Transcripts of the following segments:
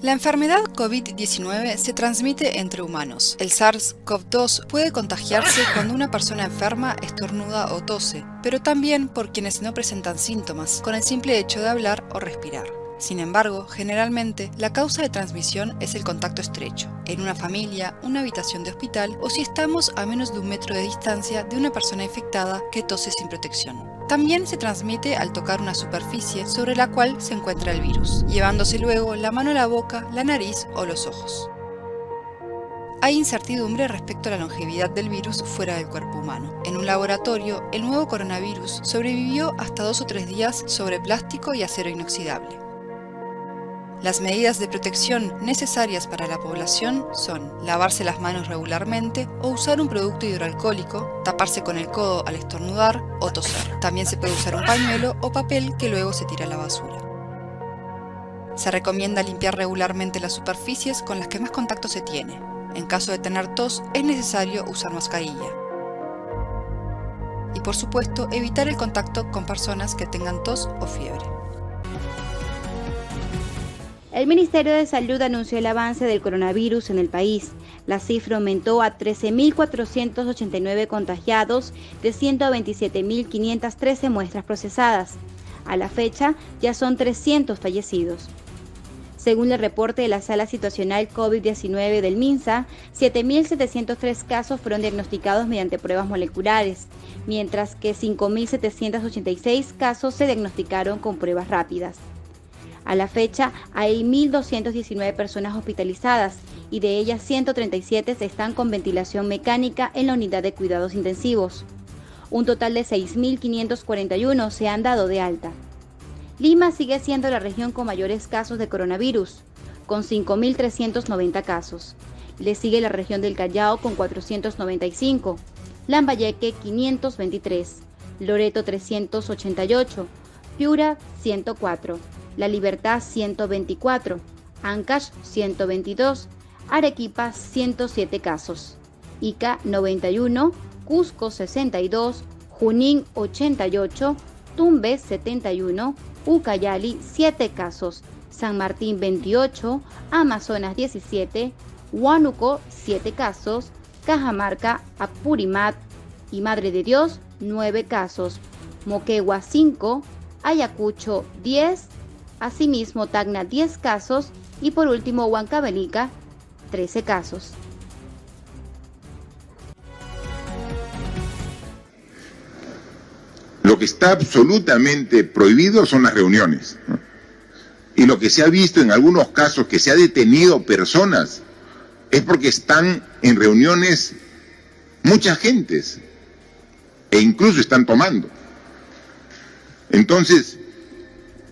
La enfermedad COVID-19 se transmite entre humanos. El SARS-CoV-2 puede contagiarse cuando una persona enferma estornuda o tose, pero también por quienes no presentan síntomas, con el simple hecho de hablar o respirar. Sin embargo, generalmente, la causa de transmisión es el contacto estrecho, en una familia, una habitación de hospital o si estamos a menos de 1 metro de distancia de una persona infectada que tose sin protección. También se transmite al tocar una superficie sobre la cual se encuentra el virus, llevándose luego la mano a la boca, la nariz o los ojos. Hay incertidumbre respecto a la longevidad del virus fuera del cuerpo humano. En un laboratorio, el nuevo coronavirus sobrevivió hasta 2 o 3 días sobre plástico y acero inoxidable. Las medidas de protección necesarias para la población son lavarse las manos regularmente o usar un producto hidroalcohólico, taparse con el codo al estornudar o toser. También se puede usar un pañuelo o papel que luego se tira a la basura. Se recomienda limpiar regularmente las superficies con las que más contacto se tiene. En caso de tener tos, es necesario usar mascarilla. Y por supuesto, evitar el contacto con personas que tengan tos o fiebre. El Ministerio de Salud anunció el avance del coronavirus en el país. La cifra aumentó a 13.489 contagiados de 127.513 muestras procesadas. A la fecha, ya son 300 fallecidos. Según el reporte de la Sala Situacional COVID-19 del MINSA, 7.703 casos fueron diagnosticados mediante pruebas moleculares, mientras que 5.786 casos se diagnosticaron con pruebas rápidas. A la fecha, hay 1.219 personas hospitalizadas y de ellas 137 están con ventilación mecánica en la unidad de cuidados intensivos. Un total de 6.541 se han dado de alta. Lima sigue siendo la región con mayores casos de coronavirus, con 5.390 casos. Le sigue la región del Callao con 495, Lambayeque 523, Loreto 388, Piura 104. La Libertad 124, Ancash 122, Arequipa 107 casos, Ica 91, Cusco 62, Junín 88, Tumbes 71, Ucayali 7 casos, San Martín 28, Amazonas 17, Huánuco 7 casos, Cajamarca, Apurímac y Madre de Dios 9 casos, Moquegua 5, Ayacucho 10, asimismo Tacna 10 casos y por último Huancavelica 13 casos. Lo que está absolutamente prohibido son las reuniones, ¿no? Y lo que se ha visto en algunos casos que se ha detenido personas es porque están en reuniones muchas gentes e incluso están tomando. Entonces,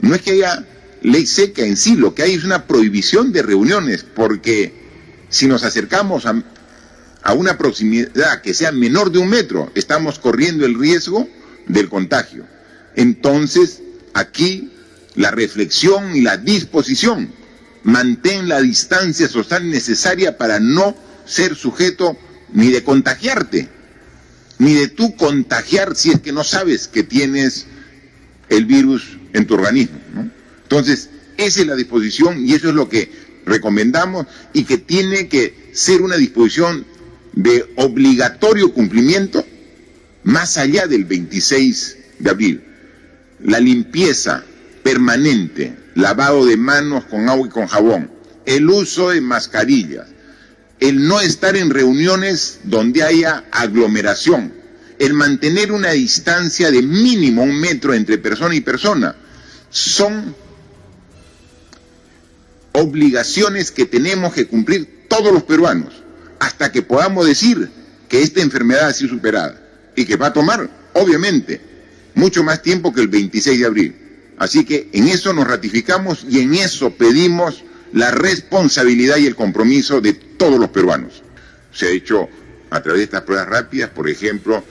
no es que haya ley seca en sí, lo que hay es una prohibición de reuniones, porque si nos acercamos a una proximidad que sea menor de 1 metro, estamos corriendo el riesgo del contagio. Entonces, aquí la reflexión y la disposición, mantén la distancia social necesaria para no ser sujeto ni de contagiarte, ni de tú contagiar si es que no sabes que tienes el virus en tu organismo, ¿no? Entonces, esa es la disposición y eso es lo que recomendamos y que tiene que ser una disposición de obligatorio cumplimiento más allá del 26 de abril. La limpieza permanente, lavado de manos con agua y con jabón, el uso de mascarillas, el no estar en reuniones donde haya aglomeración, el mantener una distancia de mínimo 1 metro entre persona y persona, son obligaciones que tenemos que cumplir todos los peruanos hasta que podamos decir que esta enfermedad ha sido superada y que va a tomar, obviamente, mucho más tiempo que el 26 de abril. Así que en eso nos ratificamos y en eso pedimos la responsabilidad y el compromiso de todos los peruanos. Se ha hecho a través de estas pruebas rápidas, por ejemplo,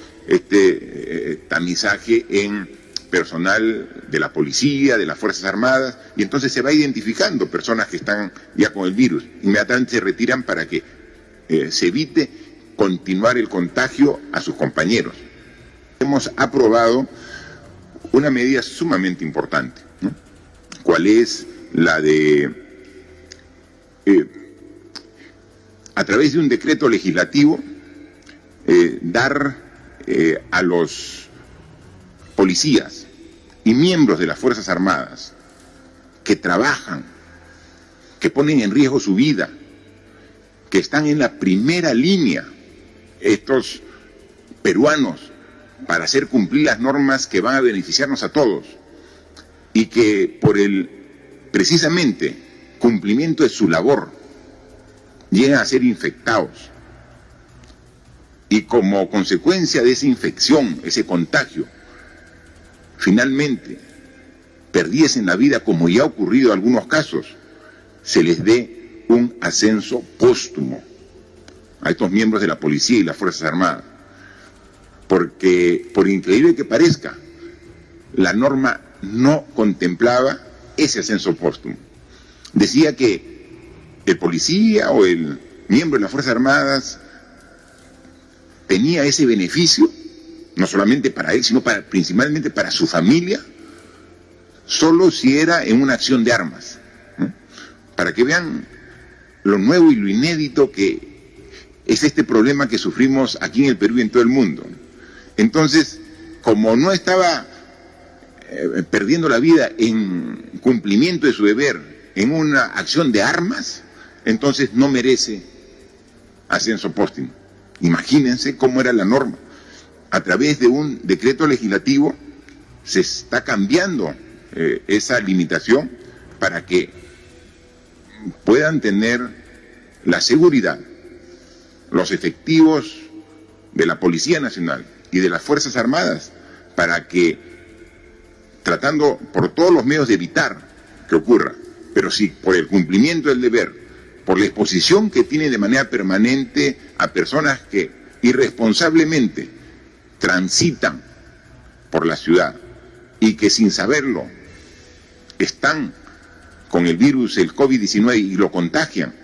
tamizaje en personal de la policía, de las Fuerzas Armadas, y entonces se va identificando personas que están ya con el virus. Inmediatamente se retiran para que se evite continuar el contagio a sus compañeros. Hemos aprobado una medida sumamente importante, ¿no? ¿Cuál es? La de a través de un decreto legislativo, dar a los policías y miembros de las Fuerzas Armadas que trabajan, que ponen en riesgo su vida, que están en la primera línea, estos peruanos, para hacer cumplir las normas que van a beneficiarnos a todos, y que por el precisamente cumplimiento de su labor llegan a ser infectados, y como consecuencia de esa infección, ese contagio, finalmente perdiesen la vida, como ya ha ocurrido en algunos casos, se les dé un ascenso póstumo a estos miembros de la policía y las Fuerzas Armadas. Porque, por increíble que parezca, la norma no contemplaba ese ascenso póstumo. Decía que el policía o el miembro de las Fuerzas Armadas tenía ese beneficio, no solamente para él, sino principalmente para su familia, solo si era en una acción de armas. Para que vean lo nuevo y lo inédito que es este problema que sufrimos aquí en el Perú y en todo el mundo. Entonces, como no estaba perdiendo la vida en cumplimiento de su deber en una acción de armas, entonces no merece ascenso póstumo. Imagínense cómo era la norma. A través de un decreto legislativo se está cambiando esa limitación para que puedan tener la seguridad los efectivos de la Policía Nacional y de las Fuerzas Armadas, para que, tratando por todos los medios de evitar que ocurra, pero sí por el cumplimiento del deber, por la exposición que tienen de manera permanente a personas que irresponsablemente transitan por la ciudad y que sin saberlo están con el virus, el COVID-19, y lo contagian,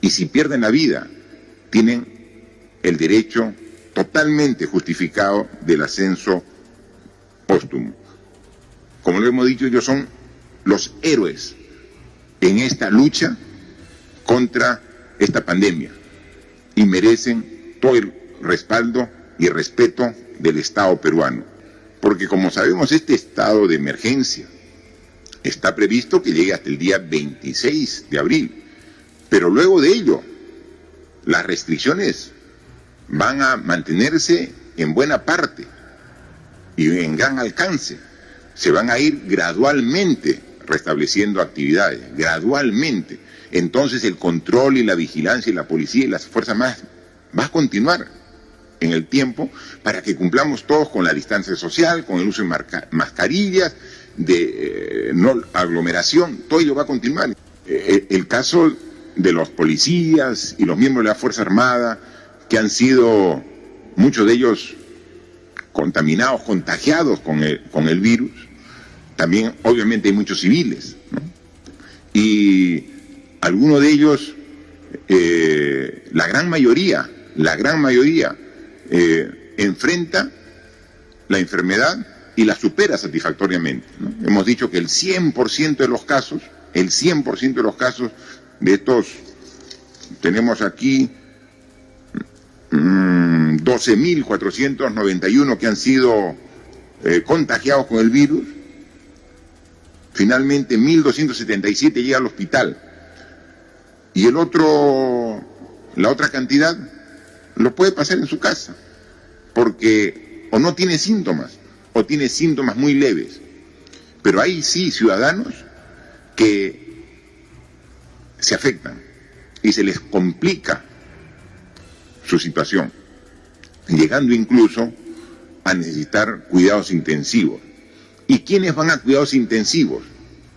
y si pierden la vida, tienen el derecho totalmente justificado del ascenso póstumo. Como lo hemos dicho, ellos son los héroes en esta lucha contra esta pandemia y merecen todo el respaldo y respeto del Estado peruano. Porque como sabemos, este estado de emergencia está previsto que llegue hasta el día 26 de abril, pero luego de ello las restricciones van a mantenerse en buena parte y en gran alcance. Se van a ir gradualmente restableciendo actividades, gradualmente. Entonces el control y la vigilancia y la policía y las fuerzas armadas va a continuar en el tiempo para que cumplamos todos con la distancia social, con el uso de mascarillas, de no aglomeración, todo ello va a continuar. El caso de los policías y los miembros de la Fuerza Armada, que han sido muchos de ellos contaminados, contagiados con el virus, también obviamente hay muchos civiles, ¿no? Y algunos de ellos, la gran mayoría, enfrenta la enfermedad y la supera satisfactoriamente, ¿no? Hemos dicho que el 100% de los casos de estos, tenemos aquí 12.491 que han sido contagiados con el virus, finalmente 1.277 llega al hospital, y la otra cantidad lo puede pasar en su casa, porque o no tiene síntomas, o tiene síntomas muy leves. Pero hay sí ciudadanos que se afectan y se les complica su situación, llegando incluso a necesitar cuidados intensivos. ¿Y quiénes van a cuidados intensivos?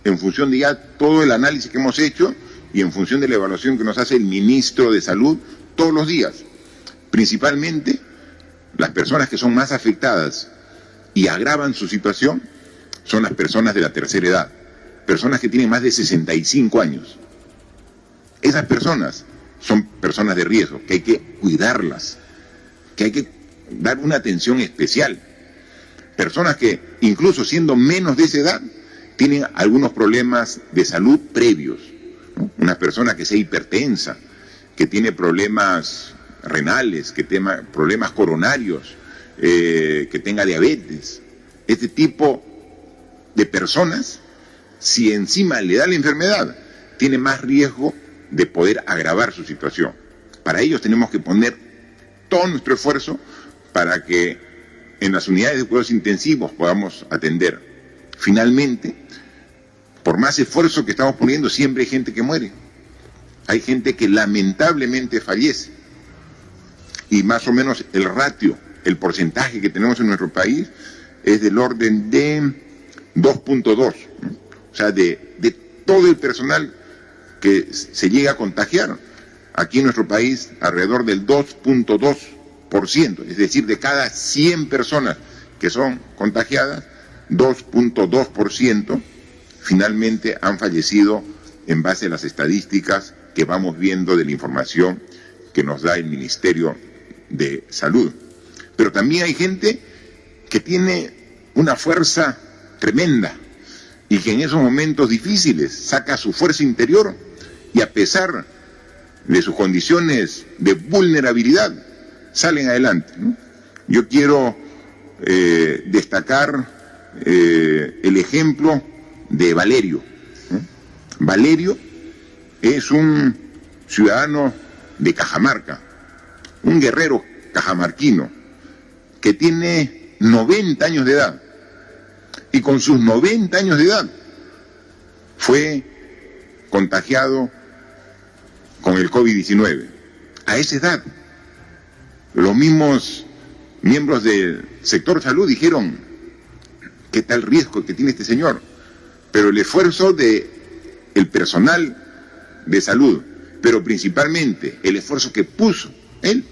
En función de ya todo el análisis que hemos hecho y en función de la evaluación que nos hace el ministro de Salud todos los días. Principalmente las personas que son más afectadas y agravan su situación son las personas de la tercera edad, personas que tienen más de 65 años. Esas personas son personas de riesgo, que hay que cuidarlas, que hay que dar una atención especial. Personas que, incluso siendo menos de esa edad, tienen algunos problemas de salud previos, ¿no? Una persona que sea hipertensa, que tiene problemas renales, que tenga problemas coronarios, que tenga diabetes. Este tipo de personas, si encima le da la enfermedad, tiene más riesgo de poder agravar su situación. Para ellos tenemos que poner todo nuestro esfuerzo para que en las unidades de cuidados intensivos podamos atender. Finalmente, por más esfuerzo que estamos poniendo, siempre hay gente que muere. Hay gente que lamentablemente fallece. Y más o menos el ratio, el porcentaje que tenemos en nuestro país es del orden de 2.2. O sea, de todo el personal que se llega a contagiar, aquí en nuestro país alrededor del 2.2%, es decir, de cada 100 personas que son contagiadas, 2.2% finalmente han fallecido en base a las estadísticas que vamos viendo de la información que nos da el Ministerio de Salud. Pero también hay gente que tiene una fuerza tremenda y que en esos momentos difíciles saca su fuerza interior y a pesar de sus condiciones de vulnerabilidad salen adelante, ¿no? Yo quiero destacar el ejemplo de Valerio, ¿no? Valerio es un ciudadano de Cajamarca, un guerrero cajamarquino que tiene 90 años de edad y con sus 90 años de edad fue contagiado con el COVID-19. A esa edad, los mismos miembros del sector salud dijeron, ¿qué tal riesgo que tiene este señor? Pero el esfuerzo del personal de salud, pero principalmente el esfuerzo que puso él,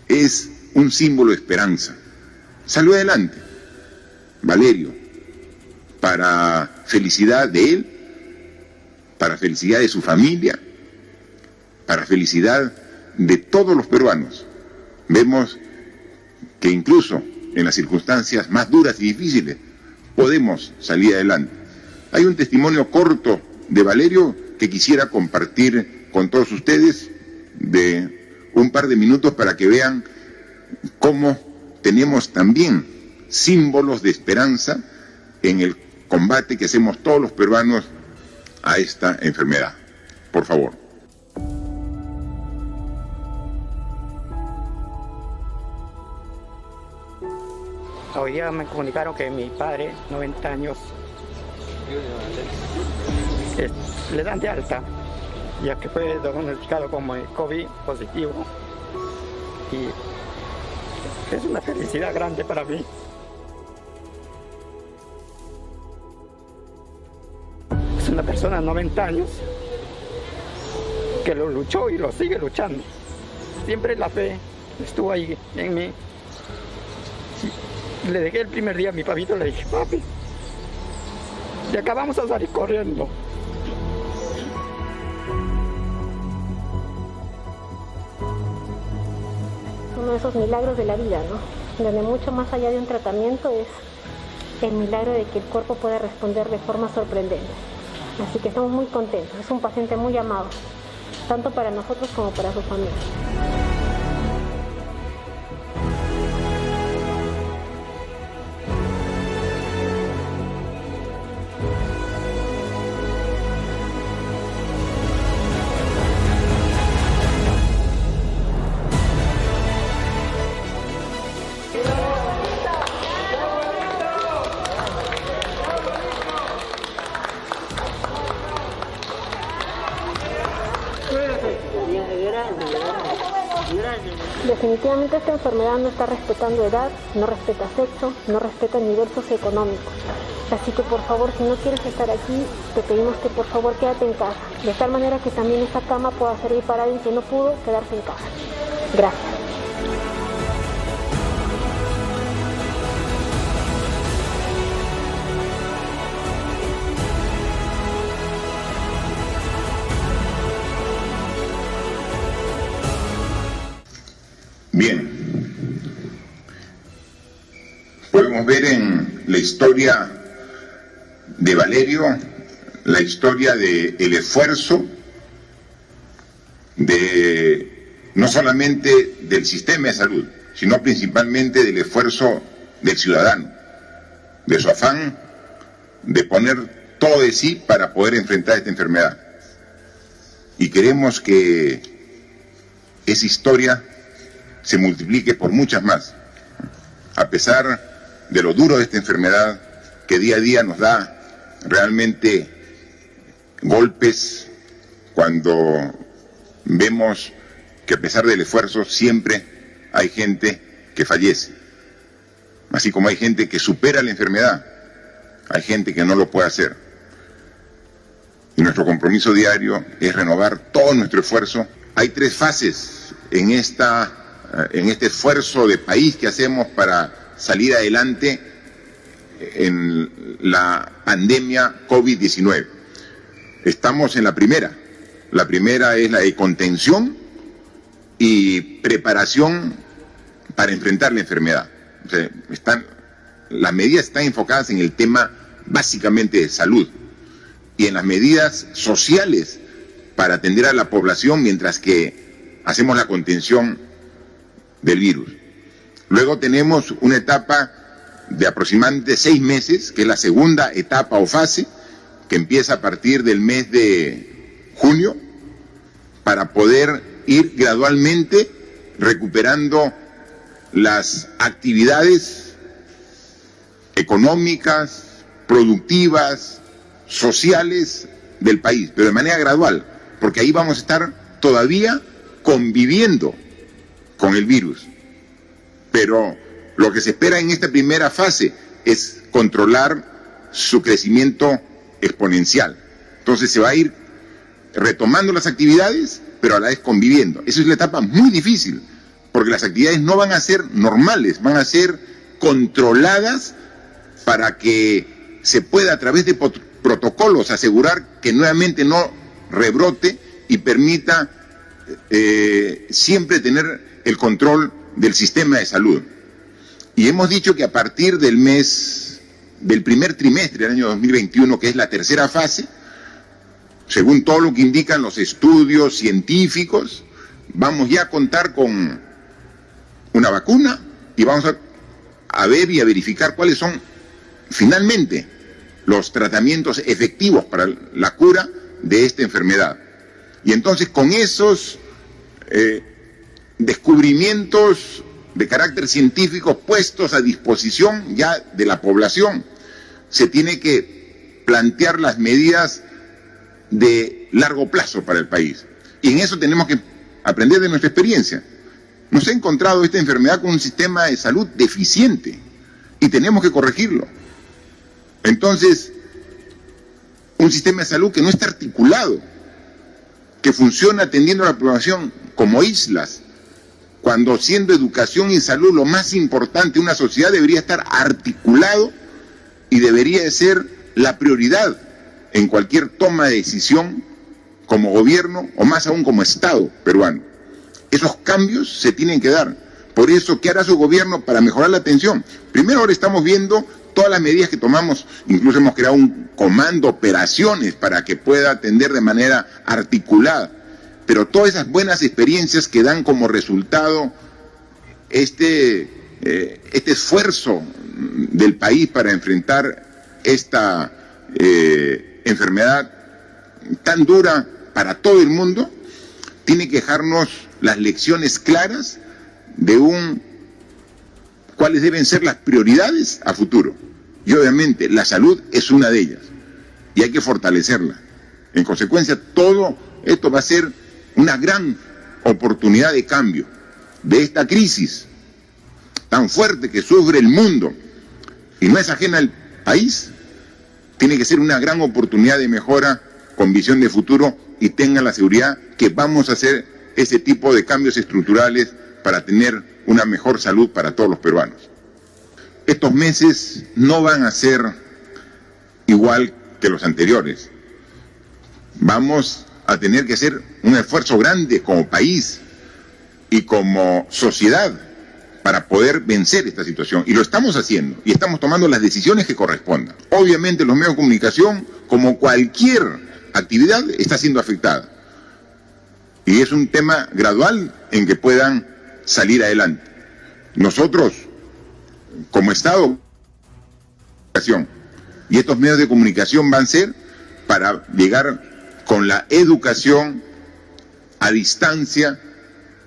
es un símbolo de esperanza. Salió adelante, Valerio, para felicidad de él, para felicidad de su familia, para felicidad de todos los peruanos. Vemos que incluso en las circunstancias más duras y difíciles podemos salir adelante. Hay un testimonio corto de Valerio que quisiera compartir con todos ustedes de un par de minutos para que vean cómo tenemos también símbolos de esperanza en el combate que hacemos todos los peruanos a esta enfermedad. Por favor. Hoy día me comunicaron que mi padre, 90 años, le dan de alta, ya que fue diagnosticado como COVID positivo. Y es una felicidad grande para mí. Es una persona de 90 años que lo luchó y lo sigue luchando. Siempre la fe estuvo ahí en mí. Le dejé el primer día a mi papito, le dije, papi, y acabamos a salir corriendo. Uno de esos milagros de la vida, ¿no? Donde mucho más allá de un tratamiento es el milagro de que el cuerpo puede responder de forma sorprendente. Así que estamos muy contentos, es un paciente muy amado, tanto para nosotros como para su familia. Definitivamente esta enfermedad no está respetando edad, no respeta sexo, no respeta nivel socioeconómico. Así que por favor, si no quieres estar aquí, te pedimos que por favor quédate en casa, de tal manera que también esta cama pueda servir para alguien que no pudo quedarse en casa. Gracias. Bien, podemos ver en la historia de Valerio, la historia del esfuerzo no solamente del sistema de salud, sino principalmente del esfuerzo del ciudadano, de su afán de poner todo de sí para poder enfrentar esta enfermedad. Y queremos que esa historia se multiplique por muchas más, a pesar de lo duro de esta enfermedad que día a día nos da realmente golpes cuando vemos que a pesar del esfuerzo siempre hay gente que fallece, así como hay gente que supera la enfermedad, hay gente que no lo puede hacer. Y nuestro compromiso diario es renovar todo nuestro esfuerzo. Hay 3 fases en este esfuerzo de país que hacemos para salir adelante en la pandemia COVID-19. Estamos en la primera. La primera es la de contención y preparación para enfrentar la enfermedad. O sea, las medidas están enfocadas en el tema básicamente de salud y en las medidas sociales para atender a la población mientras que hacemos la contención del virus. Luego tenemos una etapa de aproximadamente 6 meses, que es la segunda etapa o fase, que empieza a partir del mes de junio, para poder ir gradualmente recuperando las actividades económicas, productivas, sociales del país, pero de manera gradual, porque ahí vamos a estar todavía conviviendo con el virus. Pero lo que se espera en esta primera fase es controlar su crecimiento exponencial. Entonces se va a ir retomando las actividades, pero a la vez conviviendo. Esa es la etapa muy difícil, porque las actividades no van a ser normales, van a ser controladas para que se pueda a través de protocolos asegurar que nuevamente no rebrote y permita siempre tener el control del sistema de salud. Y hemos dicho que a partir del primer trimestre del año 2021, que es la tercera fase, según todo lo que indican los estudios científicos, vamos ya a contar con una vacuna y vamos a ver y a verificar cuáles son finalmente los tratamientos efectivos para la cura de esta enfermedad. Y entonces con esos descubrimientos de carácter científico puestos a disposición ya de la población, se tiene que plantear las medidas de largo plazo para el país. Y en eso tenemos que aprender de nuestra experiencia. Nos ha encontrado esta enfermedad con un sistema de salud deficiente y tenemos que corregirlo. Entonces, un sistema de salud que no está articulado, que funciona atendiendo a la población como islas, cuando siendo educación y salud lo más importante de una sociedad, debería estar articulado y debería de ser la prioridad en cualquier toma de decisión como gobierno o más aún como Estado peruano. Esos cambios se tienen que dar. Por eso, ¿qué hará su gobierno para mejorar la atención? Primero, ahora estamos viendo todas las medidas que tomamos, incluso hemos creado un comando operaciones para que pueda atender de manera articulada. Pero todas esas buenas experiencias que dan como resultado este esfuerzo del país para enfrentar esta enfermedad tan dura para todo el mundo, tiene que dejarnos las lecciones claras de cuáles deben ser las prioridades a futuro. Y obviamente la salud es una de ellas y hay que fortalecerla. En consecuencia, todo esto va a ser una gran oportunidad de cambio de esta crisis tan fuerte que sufre el mundo y no es ajena al país. Tiene que ser una gran oportunidad de mejora con visión de futuro y tengan la seguridad que vamos a hacer ese tipo de cambios estructurales para tener una mejor salud para todos los peruanos. Estos meses no van a ser igual que los anteriores. Vamos a tener que hacer un esfuerzo grande como país y como sociedad para poder vencer esta situación. Y lo estamos haciendo y estamos tomando las decisiones que correspondan. Obviamente los medios de comunicación, como cualquier actividad, está siendo afectada. Y es un tema gradual en que puedan salir adelante. Nosotros, como Estado, y estos medios de comunicación van a ser para llegar con la educación a distancia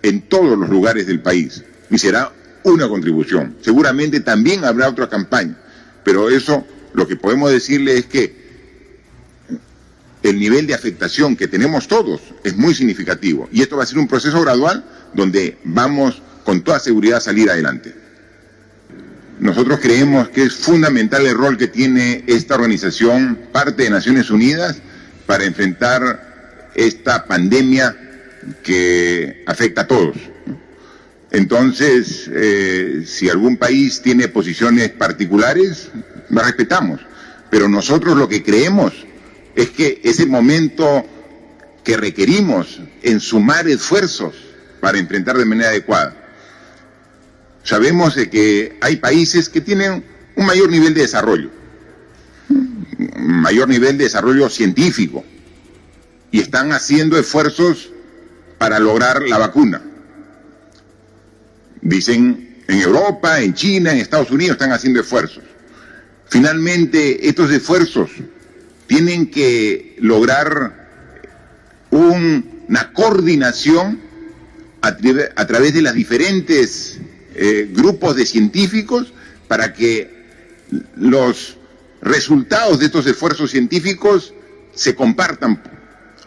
en todos los lugares del país. Y será una contribución. Seguramente también habrá otra campaña, pero eso lo que podemos decirle es que el nivel de afectación que tenemos todos es muy significativo y esto va a ser un proceso gradual donde vamos con toda seguridad a salir adelante. Nosotros creemos que es fundamental el rol que tiene esta organización, parte de Naciones Unidas, para enfrentar esta pandemia que afecta a todos. Entonces, si algún país tiene posiciones particulares, las respetamos, pero nosotros lo que creemos es que es el momento que requerimos en sumar esfuerzos para enfrentar de manera adecuada. Sabemos de que hay países que tienen un mayor nivel de desarrollo, un mayor nivel de desarrollo científico, y están haciendo esfuerzos para lograr la vacuna. Dicen en Europa, en China, en Estados Unidos están haciendo esfuerzos. Finalmente, estos esfuerzos tienen que lograr una coordinación a través de las diferentes grupos de científicos para que los resultados de estos esfuerzos científicos se compartan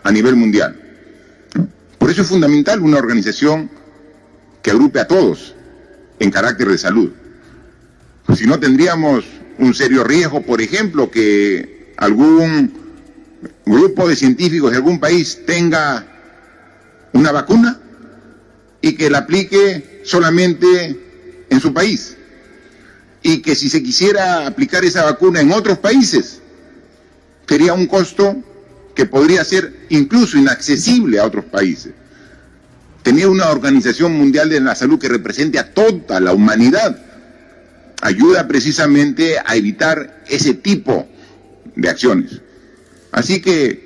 a nivel mundial. Por eso es fundamental una organización que agrupe a todos en carácter de salud. Si no, tendríamos un serio riesgo, por ejemplo, que algún grupo de científicos de algún país tenga una vacuna y que la aplique solamente en su país, y que si se quisiera aplicar esa vacuna en otros países, sería un costo que podría ser incluso inaccesible a otros países. Tener una Organización Mundial de la Salud que represente a toda la humanidad ayuda precisamente a evitar ese tipo de acciones. Así que,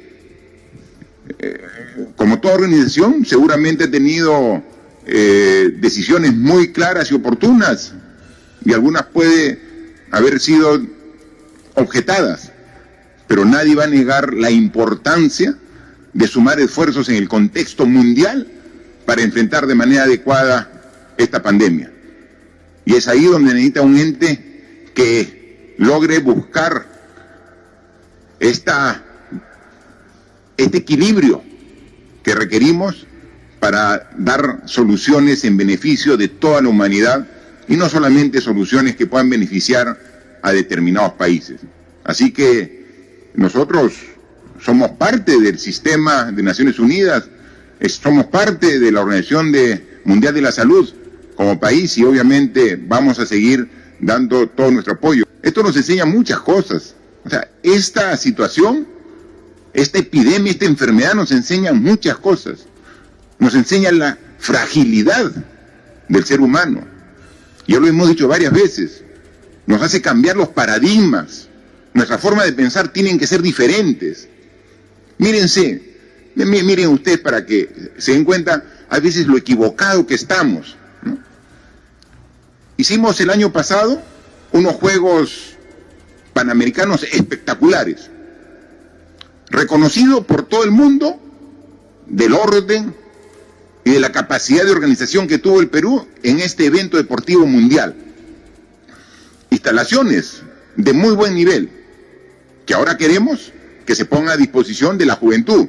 como toda organización, seguramente ha tenido decisiones muy claras y oportunas, y algunas puede haber sido objetadas, pero nadie va a negar la importancia de sumar esfuerzos en el contexto mundial para enfrentar de manera adecuada esta pandemia. Y es ahí donde necesita un ente que logre buscar este equilibrio que requerimos para dar soluciones en beneficio de toda la humanidad y no solamente soluciones que puedan beneficiar a determinados países. Así que nosotros somos parte del sistema de Naciones Unidas, somos parte de la Organización Mundial de la Salud como país y obviamente vamos a seguir dando todo nuestro apoyo. Esto nos enseña muchas cosas. O sea, esta situación, esta epidemia, esta enfermedad nos enseña muchas cosas. Nos enseña la fragilidad del ser humano. Ya lo hemos dicho varias veces. Nos hace cambiar los paradigmas. Nuestra forma de pensar tienen que ser diferentes. Miren ustedes para que se den cuenta a veces lo equivocado que estamos, ¿no? Hicimos el año pasado unos Juegos Panamericanos espectaculares, reconocido por todo el mundo del orden y de la capacidad de organización que tuvo el Perú en este evento deportivo mundial. Instalaciones de muy buen nivel, que ahora queremos que se ponga a disposición de la juventud.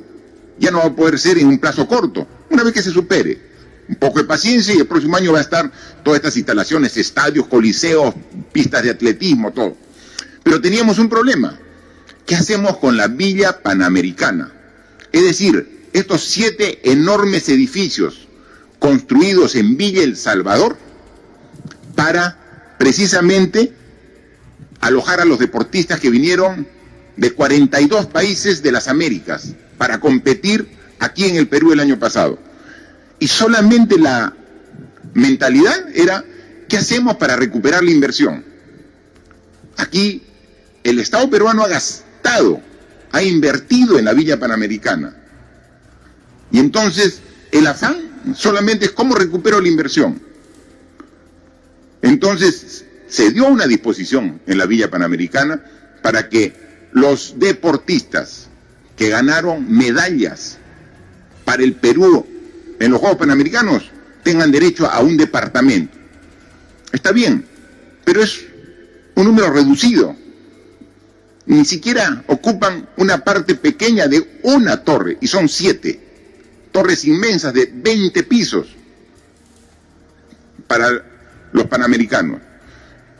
Ya no va a poder ser en un plazo corto, una vez que se supere. Un poco de paciencia y el próximo año va a estar todas estas instalaciones, estadios, coliseos, pistas de atletismo, todo. Pero teníamos un problema. ¿Qué hacemos con la Villa Panamericana? Es decir, estos 7 enormes edificios construidos en Villa El Salvador para precisamente alojar a los deportistas que vinieron de 42 países de las Américas para competir aquí en el Perú el año pasado. Y solamente la mentalidad era, ¿qué hacemos para recuperar la inversión? Aquí el Estado peruano ha invertido en la Villa Panamericana. Y entonces el afán solamente es cómo recupero la inversión. Entonces, se dio una disposición en la Villa Panamericana para que los deportistas que ganaron medallas para el Perú en los Juegos Panamericanos tengan derecho a un departamento. Está bien, pero es un número reducido. Ni siquiera ocupan una parte pequeña de una torre, y son 7 torres inmensas de 20 pisos para los panamericanos.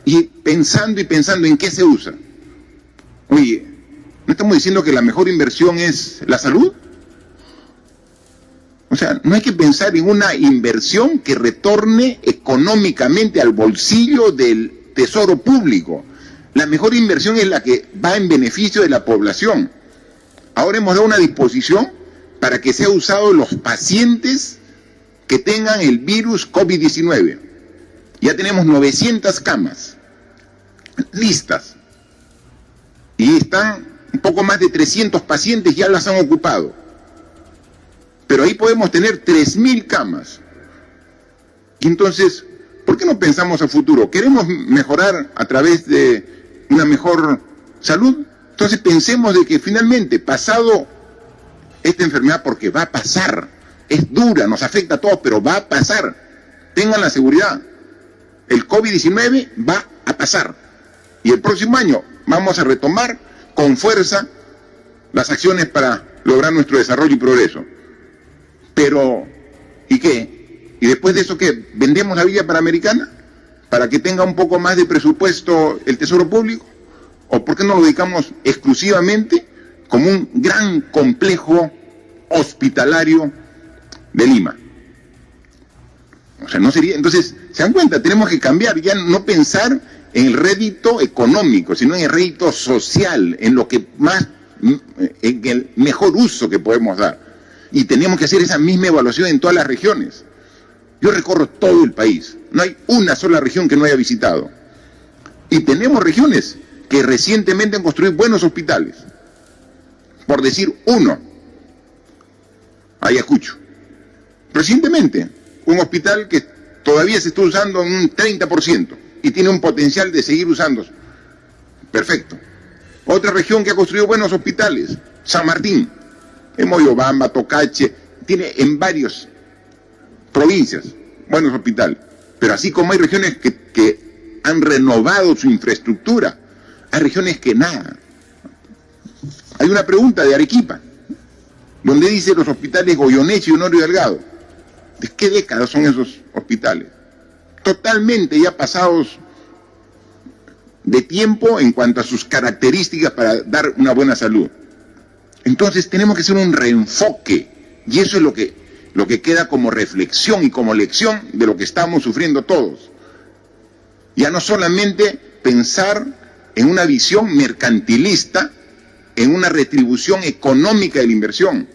Y pensando en qué se usa. Oye, ¿no estamos diciendo que la mejor inversión es la salud? O sea, no hay que pensar en una inversión que retorne económicamente al bolsillo del tesoro público. La mejor inversión es la que va en beneficio de la población. Ahora hemos dado una disposición para que sea usado los pacientes que tengan el virus COVID-19. Ya tenemos 900 camas listas y están un poco más de 300 pacientes ya las han ocupado. Pero ahí podemos tener 3.000 camas. Y entonces, ¿por qué no pensamos a futuro? ¿Queremos mejorar a través de una mejor salud? Entonces pensemos de que finalmente, pasado esta enfermedad, porque va a pasar, es dura, nos afecta a todos, pero va a pasar. Tengan la seguridad. El COVID-19 va a pasar. Y el próximo año vamos a retomar con fuerza las acciones para lograr nuestro desarrollo y progreso. Pero, ¿y qué? ¿Y después de eso qué? ¿Vendemos la Villa Panamericana para que tenga un poco más de presupuesto el Tesoro Público? ¿O por qué no lo dedicamos exclusivamente como un gran complejo hospitalario de Lima? O sea, no sería... Entonces, ¿se dan cuenta? Tenemos que cambiar, ya no pensar en el rédito económico, sino en el rédito social, en lo que más, en el mejor uso que podemos dar. Y tenemos que hacer esa misma evaluación en todas las regiones. Yo recorro todo el país, no hay una sola región que no haya visitado. Y tenemos regiones que recientemente han construido buenos hospitales. Por decir uno, Ayacucho. Recientemente, un hospital que todavía se está usando en un 30% y tiene un potencial de seguir usándose. Perfecto. Otra región que ha construido buenos hospitales, San Martín, en Moyobamba, Tocache, tiene en varias provincias buenos hospitales. Pero así como hay regiones que han renovado su infraestructura, hay regiones que nada. Hay una pregunta de Arequipa, donde dice los hospitales Goyeneche y Honorio Delgado. ¿De qué décadas son esos hospitales? Totalmente ya pasados de tiempo en cuanto a sus características para dar una buena salud. Entonces tenemos que hacer un reenfoque, y eso es lo que queda como reflexión y como lección de lo que estamos sufriendo todos. Ya no solamente pensar en una visión mercantilista, en una retribución económica de la inversión.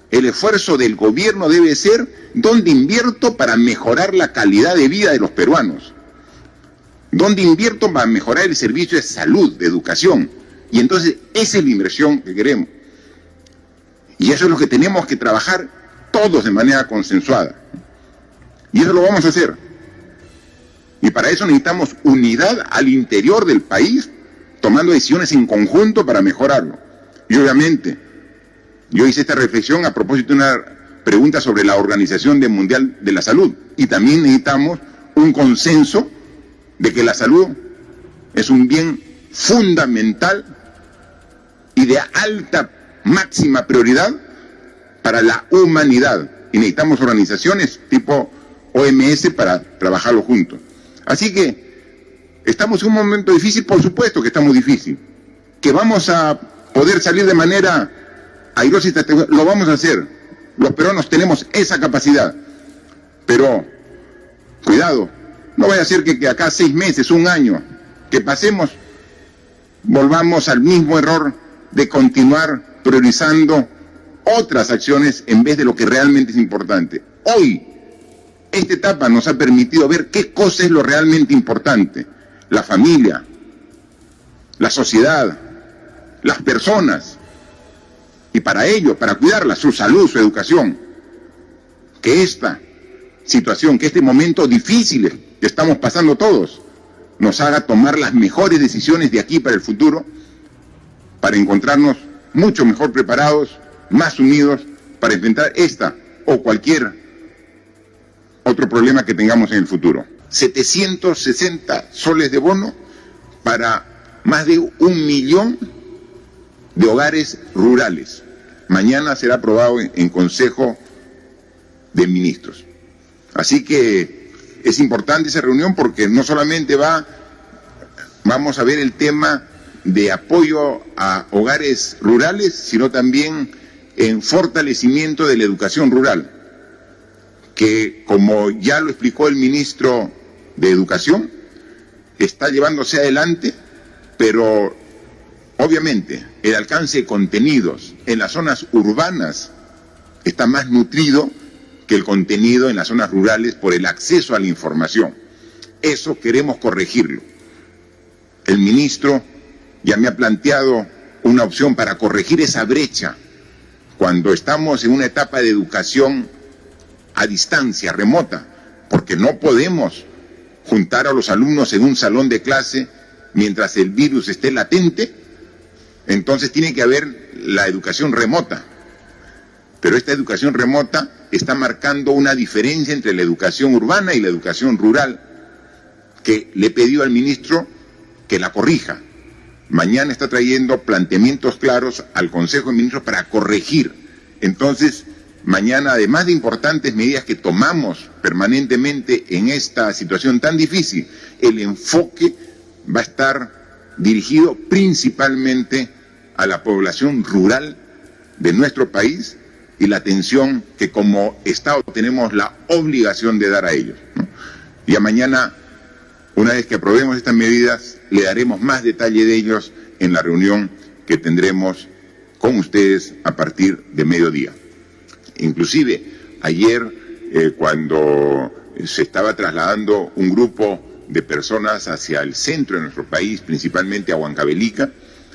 El esfuerzo del gobierno debe ser dónde invierto para mejorar la calidad de vida de los peruanos, dónde invierto para mejorar el servicio de salud, de educación. Y entonces esa es la inversión que queremos. Y eso es lo que tenemos que trabajar todos de manera consensuada. Y eso lo vamos a hacer. Y para eso necesitamos unidad al interior del país, tomando decisiones en conjunto para mejorarlo. Y obviamente, yo hice esta reflexión a propósito de una pregunta sobre la Organización Mundial de la Salud. Y también necesitamos un consenso de que la salud es un bien fundamental y de alta máxima prioridad para la humanidad. Y necesitamos organizaciones tipo OMS para trabajarlo juntos. Así que estamos en un momento difícil, por supuesto que estamos difícil. Que vamos a poder salir de manera airosa, lo vamos a hacer. Los peruanos tenemos esa capacidad. Pero, cuidado, no vaya a ser que acá 6 meses, un año, que pasemos, volvamos al mismo error de continuar priorizando otras acciones en vez de lo que realmente es importante. Hoy, esta etapa nos ha permitido ver qué cosa es lo realmente importante. La familia, la sociedad, las personas. Y para ello, para cuidarla, su salud, su educación. que esta situación, que este momento difícil que estamos pasando todos, nos haga tomar las mejores decisiones de aquí para el futuro, para encontrarnos mucho mejor preparados, más unidos, para enfrentar esta o cualquier otro problema que tengamos en el futuro. 760 soles de bono para más de 1 millón de hogares rurales. Mañana será aprobado en Consejo de Ministros. Así que es importante esa reunión porque no solamente vamos a ver el tema de apoyo a hogares rurales, sino también en fortalecimiento de la educación rural, que como ya lo explicó el ministro de Educación, está llevándose adelante, pero obviamente el alcance de contenidos en las zonas urbanas está más nutrido que el contenido en las zonas rurales por el acceso a la información. Eso queremos corregirlo. El ministro ya me ha planteado una opción para corregir esa brecha cuando estamos en una etapa de educación a distancia, remota, porque no podemos juntar a los alumnos en un salón de clase mientras el virus esté latente. Entonces tiene que haber la educación remota. Pero esta educación remota está marcando una diferencia entre la educación urbana y la educación rural, que le he pedido al ministro que la corrija. Mañana está trayendo planteamientos claros al Consejo de Ministros para corregir. Entonces, mañana, además de importantes medidas que tomamos permanentemente en esta situación tan difícil, el enfoque va a estar dirigido principalmente a la población rural de nuestro país y la atención que como Estado tenemos la obligación de dar a ellos, ¿no? Ya mañana, una vez que aprobemos estas medidas, le daremos más detalle de ellos en la reunión que tendremos con ustedes a partir de mediodía. Inclusive, ayer, cuando se estaba trasladando un grupo de personas hacia el centro de nuestro país, principalmente a Huancavelica,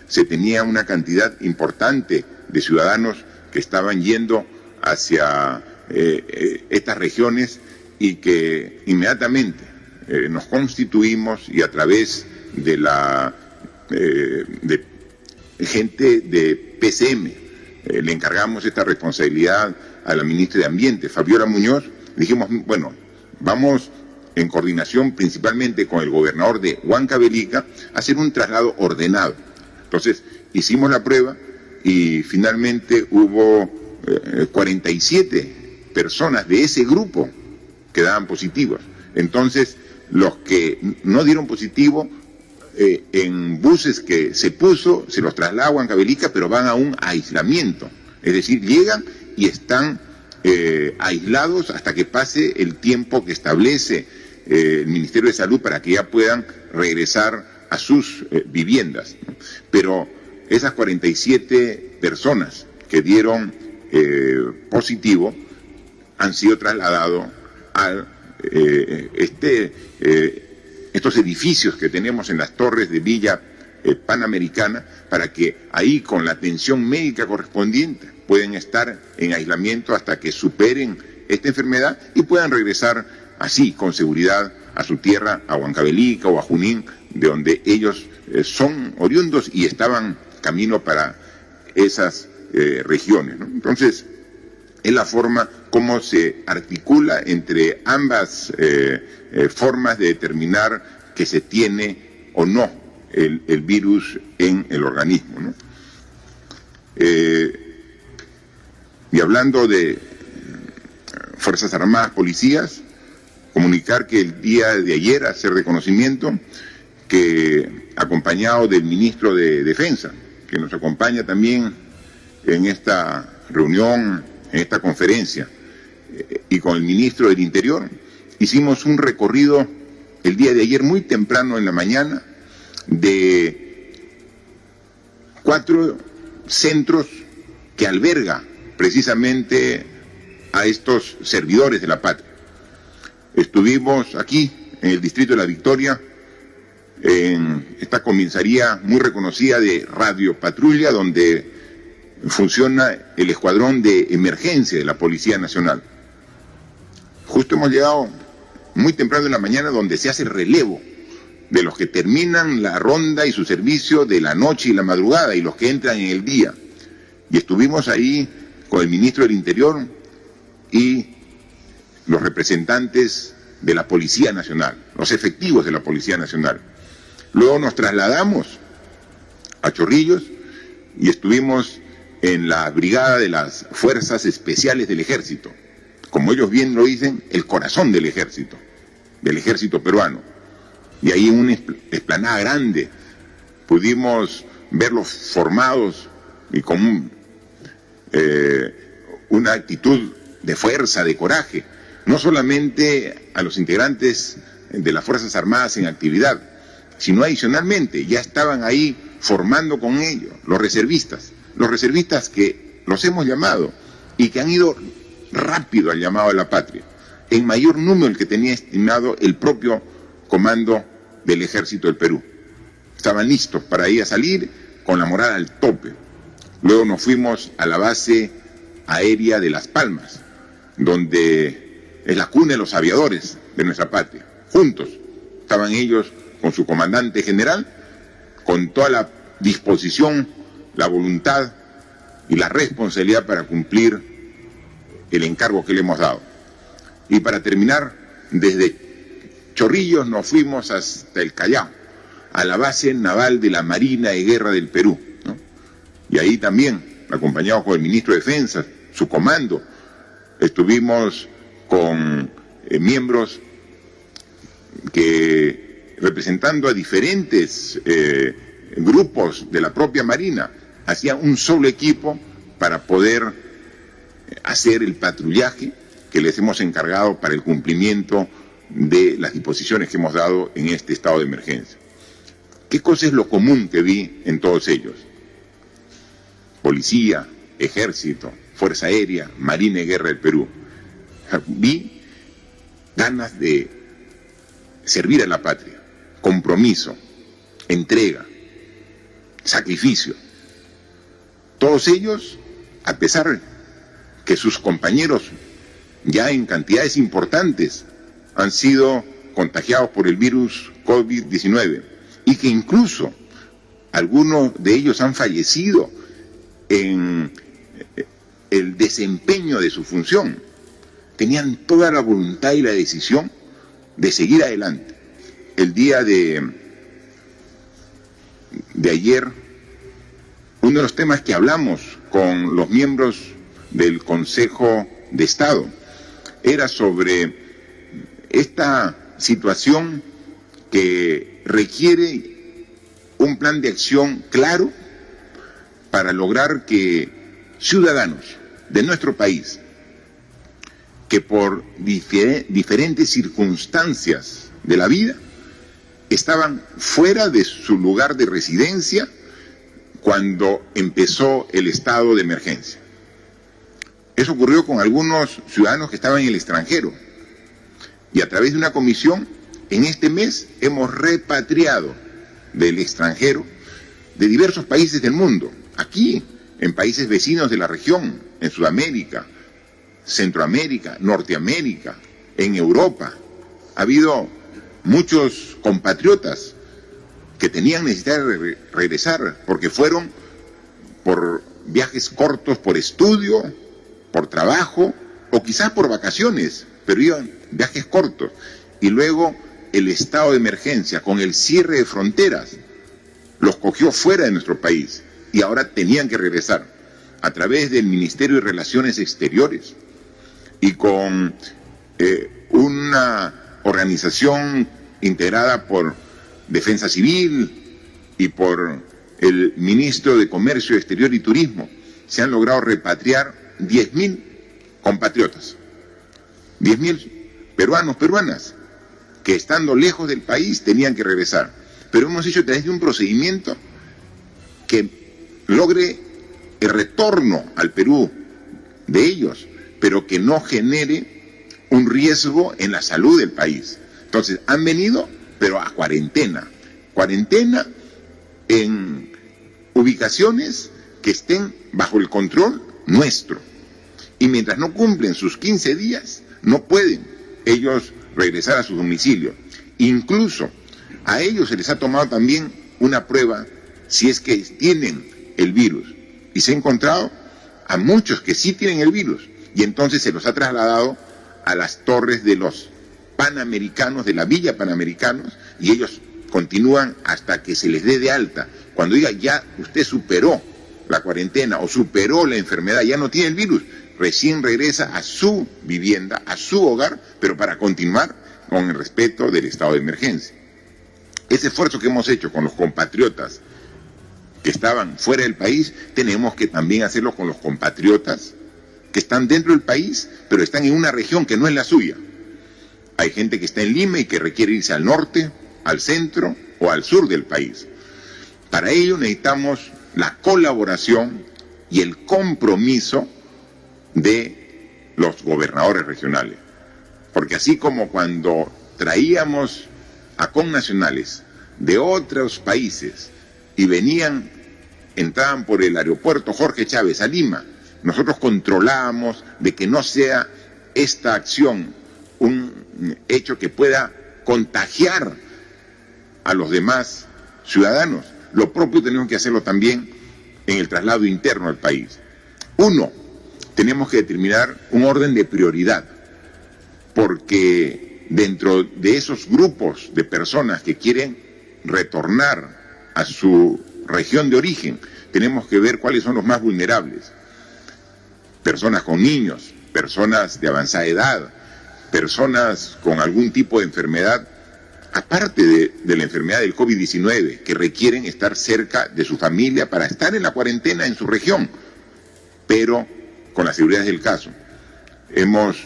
se tenía una cantidad importante de ciudadanos que estaban yendo hacia estas regiones y que inmediatamente nos constituimos y a través de de gente de PCM le encargamos esta responsabilidad a la ministra de Ambiente, Fabiola Muñoz. Dijimos, bueno, vamos en coordinación principalmente con el gobernador de Huancavelica a hacer un traslado ordenado. Entonces hicimos la prueba y finalmente hubo 47 personas de ese grupo que daban positivos. Entonces, los que no dieron positivo, en buses que se puso, se los traslada a Huancavelica, pero van a un aislamiento. Es decir, llegan y están aislados hasta que pase el tiempo que establece el Ministerio de Salud para que ya puedan regresar a sus viviendas. Pero esas 47 personas que dieron positivo han sido trasladados a estos edificios que tenemos en las torres de Villa Panamericana, para que ahí con la atención médica correspondiente pueden estar en aislamiento hasta que superen esta enfermedad y puedan regresar así con seguridad a su tierra, a Huancavelica o a Junín, de donde ellos son oriundos y estaban camino para esas regiones, ¿no? Entonces, es la forma como se articula entre ambas formas de determinar que se tiene o no el virus en el organismo, ¿no? Y hablando de Fuerzas Armadas, policías, comunicar que el día de ayer, hacer reconocimiento, que acompañado del ministro de Defensa, que nos acompaña también en esta reunión, en esta conferencia, y con el ministro del Interior, hicimos un recorrido el día de ayer muy temprano en la mañana de 4 centros que alberga precisamente a estos servidores de la patria. Estuvimos aquí en el distrito de La Victoria, en esta comisaría muy reconocida de Radio Patrulla, donde funciona el escuadrón de emergencia de la Policía Nacional. Justo hemos llegado muy temprano en la mañana, donde se hace relevo de los que terminan la ronda y su servicio de la noche y la madrugada, y los que entran en el día. Y estuvimos ahí con el ministro del Interior y los representantes de la Policía Nacional, los efectivos de la Policía Nacional. Luego nos trasladamos a Chorrillos y estuvimos en la brigada de las Fuerzas Especiales del Ejército, como ellos bien lo dicen, el corazón del ejército peruano. Y ahí en una explanada grande pudimos verlos formados y con una actitud de fuerza, de coraje, no solamente a los integrantes de las Fuerzas Armadas en actividad, sino adicionalmente ya estaban ahí formando con ellos los reservistas que los hemos llamado y que han ido rápido al llamado a la patria, en mayor número del que tenía estimado el propio comando del Ejército del Perú. Estaban listos para ir a salir con la moral al tope. Luego nos fuimos a la base aérea de Las Palmas, donde es la cuna de los aviadores de nuestra patria. Juntos estaban ellos con su comandante general, con toda la disposición, la voluntad y la responsabilidad para cumplir el encargo que le hemos dado. Y para terminar, desde Chorrillos nos fuimos hasta el Callao, a la base naval de la Marina de Guerra del Perú, ¿no? Y ahí también, acompañados con el ministro de Defensa, su comando, estuvimos con miembros que, representando a diferentes grupos de la propia Marina, hacían un solo equipo para poder hacer el patrullaje que les hemos encargado para el cumplimiento de las disposiciones que hemos dado en este estado de emergencia. ¿Qué cosa es lo común que vi en todos ellos? Policía, Ejército, Fuerza Aérea, Marina y Guerra del Perú. Vi ganas de servir a la patria, compromiso, entrega, sacrificio. Todos ellos, a pesar que sus compañeros ya en cantidades importantes han sido contagiados por el virus COVID-19 y que incluso algunos de ellos han fallecido en el desempeño de su función, tenían toda la voluntad y la decisión de seguir adelante. El día de ayer, uno de los temas que hablamos con los miembros del Consejo de Estado era sobre esta situación que requiere un plan de acción claro para lograr que ciudadanos de nuestro país, que por diferentes circunstancias de la vida estaban fuera de su lugar de residencia cuando empezó el estado de emergencia. Eso ocurrió con algunos ciudadanos que estaban en el extranjero. Y a través de una comisión, en este mes hemos repatriado del extranjero, de diversos países del mundo, aquí, en países vecinos de la región, en Sudamérica, Centroamérica, Norteamérica, en Europa. Ha habido muchos compatriotas que tenían necesidad de regresar porque fueron por viajes cortos, por estudio, por trabajo o quizás por vacaciones, pero iban viajes cortos. Y luego el estado de emergencia con el cierre de fronteras los cogió fuera de nuestro país y ahora tenían que regresar a través del Ministerio de Relaciones Exteriores y con una organización integrada por Defensa Civil y por el Ministro de Comercio Exterior y Turismo. Se han logrado repatriar 10.000 compatriotas, 10.000 peruanos, peruanas, que estando lejos del país tenían que regresar. Pero hemos hecho a través de un procedimiento que logre el retorno al Perú de ellos, pero que no genere un riesgo en la salud del país. Entonces, han venido, pero a cuarentena en ubicaciones que estén bajo el control nuestro. Y mientras no cumplen sus 15 días, no pueden ellos regresar a sus domicilios. Incluso a ellos se les ha tomado también una prueba si es que tienen el virus. Y se ha encontrado a muchos que sí tienen el virus. Y entonces se los ha trasladado a las torres de los Panamericanos, de la Villa Panamericanos, y ellos continúan hasta que se les dé de alta. Cuando diga ya usted superó la cuarentena o superó la enfermedad, ya no tiene el virus, recién regresa a su vivienda, a su hogar, pero para continuar con el respeto del estado de emergencia. Ese esfuerzo que hemos hecho con los compatriotas que estaban fuera del país, tenemos que también hacerlo con los compatriotas que están dentro del país, pero están en una región que no es la suya. Hay gente que está en Lima y que requiere irse al norte, al centro o al sur del país. Para ello necesitamos la colaboración y el compromiso de los gobernadores regionales. Porque así como cuando traíamos a connacionales de otros países y entraban por el aeropuerto Jorge Chávez a Lima, nosotros controlábamos de que no sea esta acción un hecho que pueda contagiar a los demás ciudadanos. Lo propio tenemos que hacerlo también en el traslado interno al país. Uno, tenemos que determinar un orden de prioridad, porque dentro de esos grupos de personas que quieren retornar a su región de origen, tenemos que ver cuáles son los más vulnerables. Personas con niños, personas de avanzada edad, personas con algún tipo de enfermedad, aparte de la enfermedad del COVID-19, que requieren estar cerca de su familia para estar en la cuarentena en su región, pero con la seguridad del caso. Hemos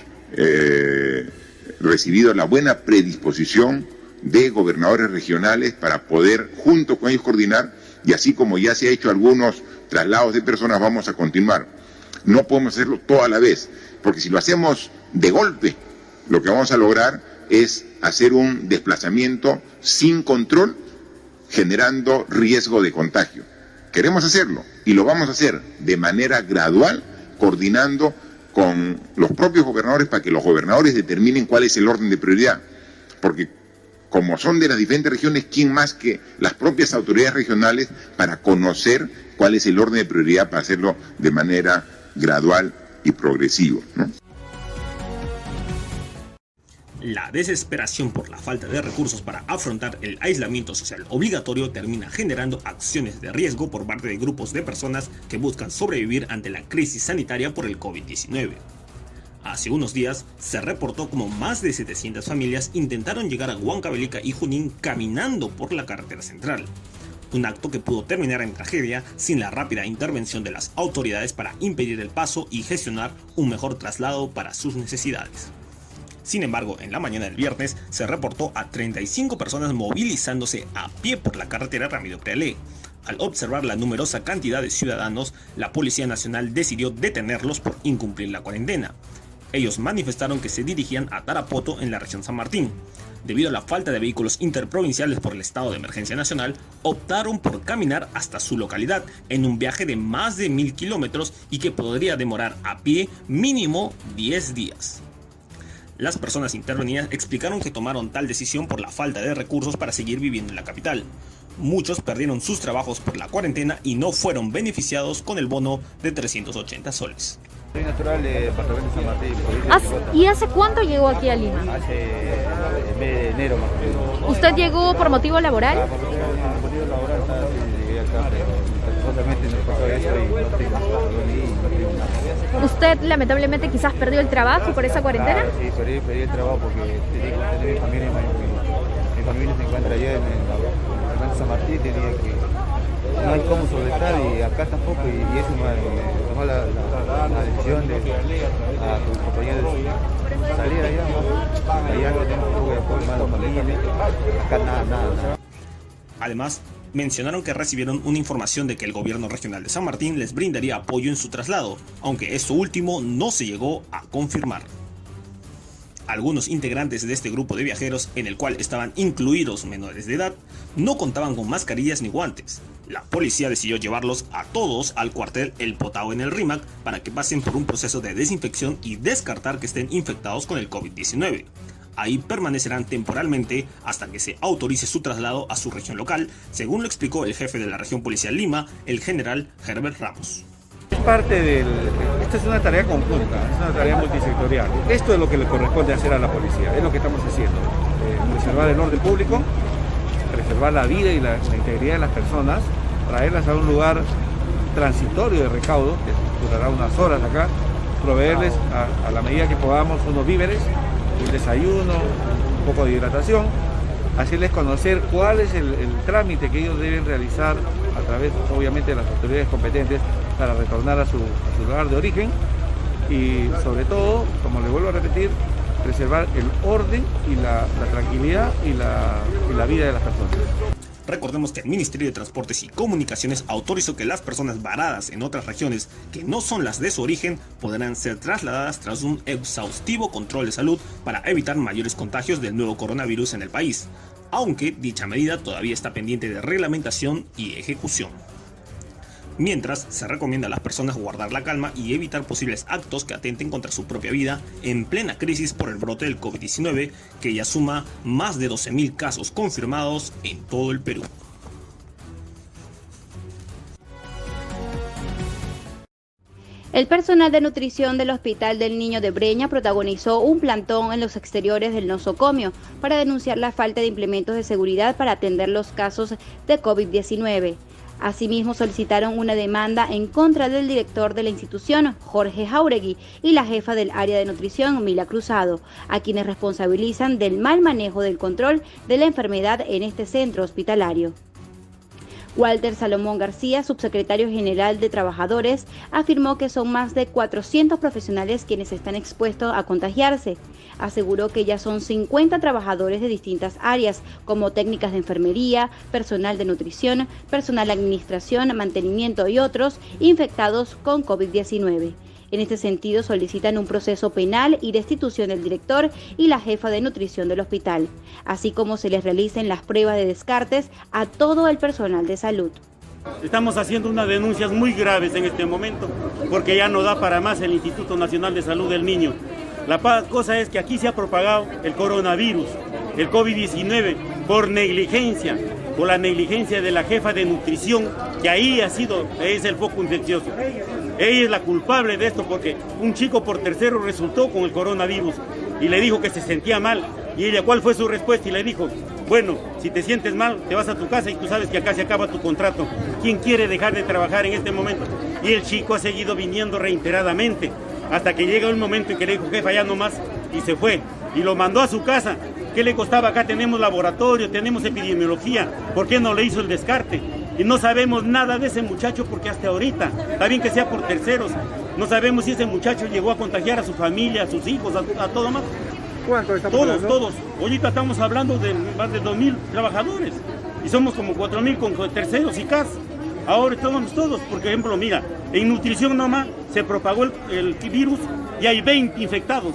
recibido la buena predisposición de gobernadores regionales para poder junto con ellos coordinar, y así como ya se ha hecho algunos traslados de personas, vamos a continuar. No podemos hacerlo todo a la vez, porque si lo hacemos de golpe, lo que vamos a lograr es hacer un desplazamiento sin control, generando riesgo de contagio. Queremos hacerlo y lo vamos a hacer de manera gradual, coordinando con los propios gobernadores para que los gobernadores determinen cuál es el orden de prioridad. Porque como son de las diferentes regiones, ¿quién más que las propias autoridades regionales para conocer cuál es el orden de prioridad para hacerlo de manera gradual y progresivo, ¿no? La desesperación por la falta de recursos para afrontar el aislamiento social obligatorio termina generando acciones de riesgo por parte de grupos de personas que buscan sobrevivir ante la crisis sanitaria por el COVID-19. Hace unos días se reportó como más de 700 familias intentaron llegar a Huancavelica y Junín caminando por la carretera central. Un acto que pudo terminar en tragedia sin la rápida intervención de las autoridades para impedir el paso y gestionar un mejor traslado para sus necesidades. Sin embargo, en la mañana del viernes se reportó a 35 personas movilizándose a pie por la carretera Ramiro Prealé. Al observar la numerosa cantidad de ciudadanos, la Policía Nacional decidió detenerlos por incumplir la cuarentena. Ellos manifestaron que se dirigían a Tarapoto en la región San Martín. Debido a la falta de vehículos interprovinciales por el estado de emergencia nacional, optaron por caminar hasta su localidad en un viaje de más de 1000 kilómetros y que podría demorar a pie mínimo 10 días. Las personas intervenidas explicaron que tomaron tal decisión por la falta de recursos para seguir viviendo en la capital. Muchos perdieron sus trabajos por la cuarentena y no fueron beneficiados con el bono de 380 soles. Soy natural del departamento de San Martín, provincia de Chicota. ¿Y hace cuánto llegó aquí a Lima? Hace el mes de enero más o menos. ¿Usted llegó por motivo laboral? Por motivo laboral, sí, llegué acá, pero solamente nos pasó eso y no tengo nada. ¿Usted lamentablemente quizás perdió el trabajo por esa cuarentena? Sí, perdí el trabajo porque tenía que mantener mi familia. Mi familia se encuentra allá en el departamento de San Martín, tenía que... No hay cómo solventar y acá tampoco, y eso me tomó la decisión de a tu compañero de salir allá no tengo un poco de apoyo más de familia, acá nada. Además, mencionaron que recibieron una información de que el gobierno regional de San Martín les brindaría apoyo en su traslado, aunque esto último no se llegó a confirmar. Algunos integrantes de este grupo de viajeros, en el cual estaban incluidos menores de edad, no contaban con mascarillas ni guantes. La policía decidió llevarlos a todos al cuartel El Potao en el Rímac para que pasen por un proceso de desinfección y descartar que estén infectados con el COVID-19. Ahí permanecerán temporalmente hasta que se autorice su traslado a su región local, según lo explicó el jefe de la región policial Lima, el general Herbert Ramos. Esta es una tarea conjunta, es una tarea multisectorial. Esto es lo que le corresponde hacer a la policía, es lo que estamos haciendo. Preservar el orden público, preservar la vida y la integridad de las personas, traerlas a un lugar transitorio de recaudo, que durará unas horas acá, proveerles a la medida que podamos unos víveres, un desayuno, un poco de hidratación, hacerles conocer cuál es el trámite que ellos deben realizar a través, obviamente, de las autoridades competentes para retornar a su lugar de origen y, sobre todo, como les vuelvo a repetir, preservar el orden y la tranquilidad y la vida de las personas. Recordemos que el Ministerio de Transportes y Comunicaciones autorizó que las personas varadas en otras regiones que no son las de su origen podrán ser trasladadas tras un exhaustivo control de salud para evitar mayores contagios del nuevo coronavirus en el país, aunque dicha medida todavía está pendiente de reglamentación y ejecución. Mientras, se recomienda a las personas guardar la calma y evitar posibles actos que atenten contra su propia vida en plena crisis por el brote del COVID-19, que ya suma más de 12.000 casos confirmados en todo el Perú. El personal de nutrición del Hospital del Niño de Breña protagonizó un plantón en los exteriores del nosocomio para denunciar la falta de implementos de seguridad para atender los casos de COVID-19. Asimismo, solicitaron una demanda en contra del director de la institución, Jorge Jauregui, y la jefa del área de nutrición, Mila Cruzado, a quienes responsabilizan del mal manejo del control de la enfermedad en este centro hospitalario. Walter Salomón García, subsecretario general de Trabajadores, afirmó que son más de 400 profesionales quienes están expuestos a contagiarse. Aseguró que ya son 50 trabajadores de distintas áreas, como técnicas de enfermería, personal de nutrición, personal de administración, mantenimiento y otros, infectados con COVID-19. En este sentido, solicitan un proceso penal y destitución del director y la jefa de nutrición del hospital, así como se les realicen las pruebas de descartes a todo el personal de salud. Estamos haciendo unas denuncias muy graves en este momento, porque ya no da para más el Instituto Nacional de Salud del Niño. La cosa es que aquí se ha propagado el coronavirus, el COVID-19, por negligencia, por la negligencia de la jefa de nutrición, que ahí es el foco infeccioso. Ella es la culpable de esto porque un chico por tercero resultó con el coronavirus y le dijo que se sentía mal. Y ella, ¿cuál fue su respuesta? Y le dijo, bueno, si te sientes mal, te vas a tu casa y tú sabes que acá se acaba tu contrato. ¿Quién quiere dejar de trabajar en este momento? Y el chico ha seguido viniendo reiteradamente hasta que llega un momento en que le dijo, jefa, ya no más, y se fue. Y lo mandó a su casa. ¿Qué le costaba? Acá tenemos laboratorio, tenemos epidemiología. ¿Por qué no le hizo el descarte? Y no sabemos nada de ese muchacho porque hasta ahorita, está bien que sea por terceros, no sabemos si ese muchacho llegó a contagiar a su familia, a sus hijos, a todo más. ¿Cuánto estamos hablando? Todos. Ahorita estamos hablando de más de 2.000 trabajadores y somos como 4.000 con terceros y CAS. Ahora estamos todos, por ejemplo, mira, en nutrición nomás se propagó el virus y hay 20 infectados,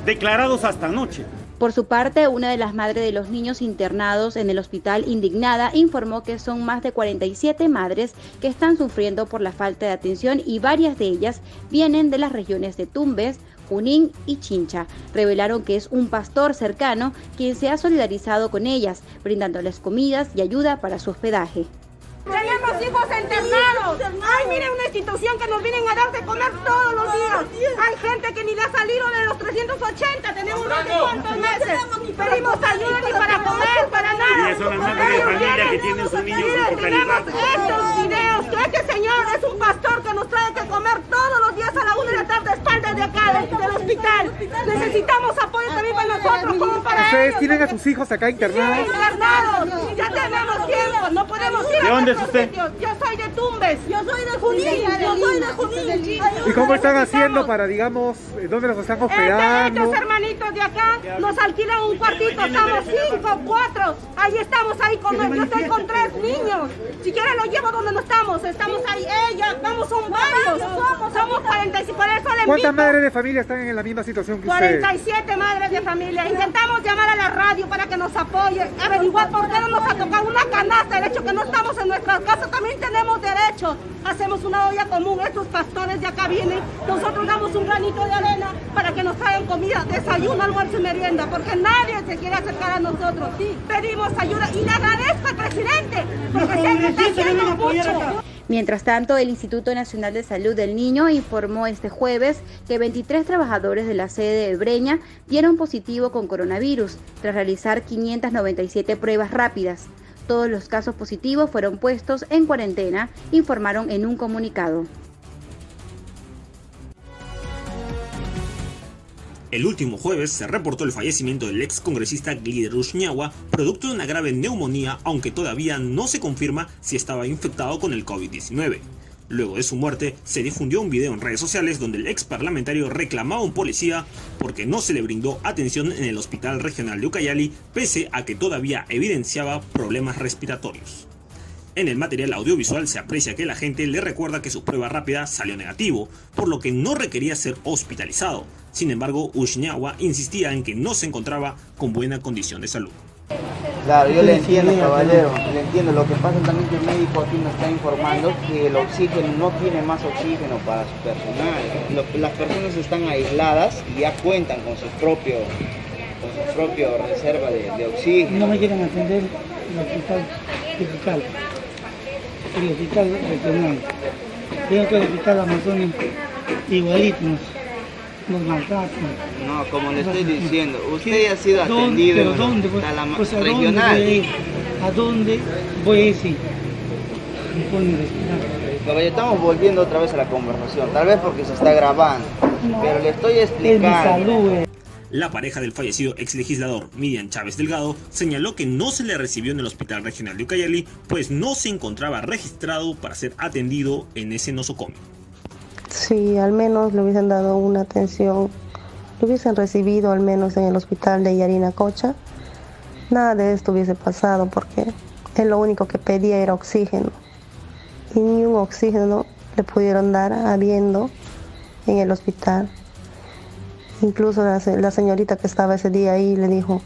declarados hasta anoche. Por su parte, una de las madres de los niños internados en el hospital, indignada, informó que son más de 47 madres que están sufriendo por la falta de atención y varias de ellas vienen de las regiones de Tumbes, Junín y Chincha. Revelaron que es un pastor cercano quien se ha solidarizado con ellas, brindándoles comidas y ayuda para su hospedaje. Tenemos hijos internados. Ay, miren, una institución que nos vienen a dar de comer todos los días. Hay gente que ni le ha salido de los 380. Tenemos no sé cuántos meses. Pedimos ayuda ni para comer, para nada. Y son las madres de familia que tienen sus niños hospitalizados. Estos videos, que este señor es un pastor que nos trae que comer todos los días a la 1 de la tarde, espaldas de acá, del hospital. Necesitamos apoyo también para nosotros, como para ¿Ustedes ellos. tienen a sus hijos acá internados? Sí, internados. Ya tenemos tiempo, no podemos ir ¿De dónde es usted? Yo soy de Tumbes. Yo soy de Junín. Yo soy de Junín. ¿Y cómo están haciendo para, digamos, dónde los están hospedando? Estos hermanitos de acá nos alquilan un cuartito. Estamos 5, 4. Ahí estamos ahí con yo estoy con 3 niños. Si quieren los llevo donde no estamos. Estamos ahí. Ella, vamos, son varios. Somos 45. Por eso le ¿Cuántas madres de familia están en la misma situación que ustedes? 47 madres de familia. Intentamos llamar a la radio para que nos apoye, averiguar por qué no nos ha tocado tengan una canasta, el hecho que no estamos en nuestras casas, también tenemos derecho. Hacemos una olla común, estos pastores de acá vienen, nosotros damos un granito de arena para que nos traigan comida, desayuno, almuerzo y merienda, porque nadie se quiere acercar a nosotros. Pedimos ayuda y le agradezco al presidente, porque sé que está haciendo mucho. Mientras tanto, el Instituto Nacional de Salud del Niño informó este jueves que 23 trabajadores de la sede de Breña dieron positivo con coronavirus tras realizar 597 pruebas rápidas. Todos los casos positivos fueron puestos en cuarentena, informaron en un comunicado. El último jueves se reportó el fallecimiento del ex congresista Glidrush Ñagua, producto de una grave neumonía, aunque todavía no se confirma si estaba infectado con el COVID-19. Luego de su muerte, se difundió un video en redes sociales donde el ex parlamentario reclamaba a un policía porque no se le brindó atención en el Hospital Regional de Ucayali, pese a que todavía evidenciaba problemas respiratorios. En el material audiovisual se aprecia que la gente le recuerda que su prueba rápida salió negativo, por lo que no requería ser hospitalizado. Sin embargo, Ushñagua insistía en que no se encontraba con buena condición de salud. Claro, yo le entiendo, caballero, le entiendo. Lo que pasa también que el médico aquí nos está informando que el oxígeno no tiene más oxígeno para su personal. Las personas están aisladas y ya cuentan con su propio reserva de oxígeno. No me quieren atender el hospital digital. El hospital regional. Creo que el hospital Amazonas igualito nos maltratan. No, como le estoy diciendo, usted ya ha sido atendido en la regional. ¿A dónde voy a ir? Sí. Me ponen a respirar. Caballero, estamos volviendo otra vez a la conversación, tal vez porque se está grabando, pero le estoy explicando. La pareja del fallecido ex legislador Miriam Chávez Delgado señaló que no se le recibió en el Hospital Regional de Ucayali, pues no se encontraba registrado para ser atendido en ese nosocomio. Si al menos le hubiesen dado una atención, lo hubiesen recibido al menos en el hospital de Yarinacocha, nada de esto hubiese pasado, porque él lo único que pedía era oxígeno. Y ni un oxígeno le pudieron dar habiendo en el hospital. Incluso la señorita que estaba ese día ahí le dijo: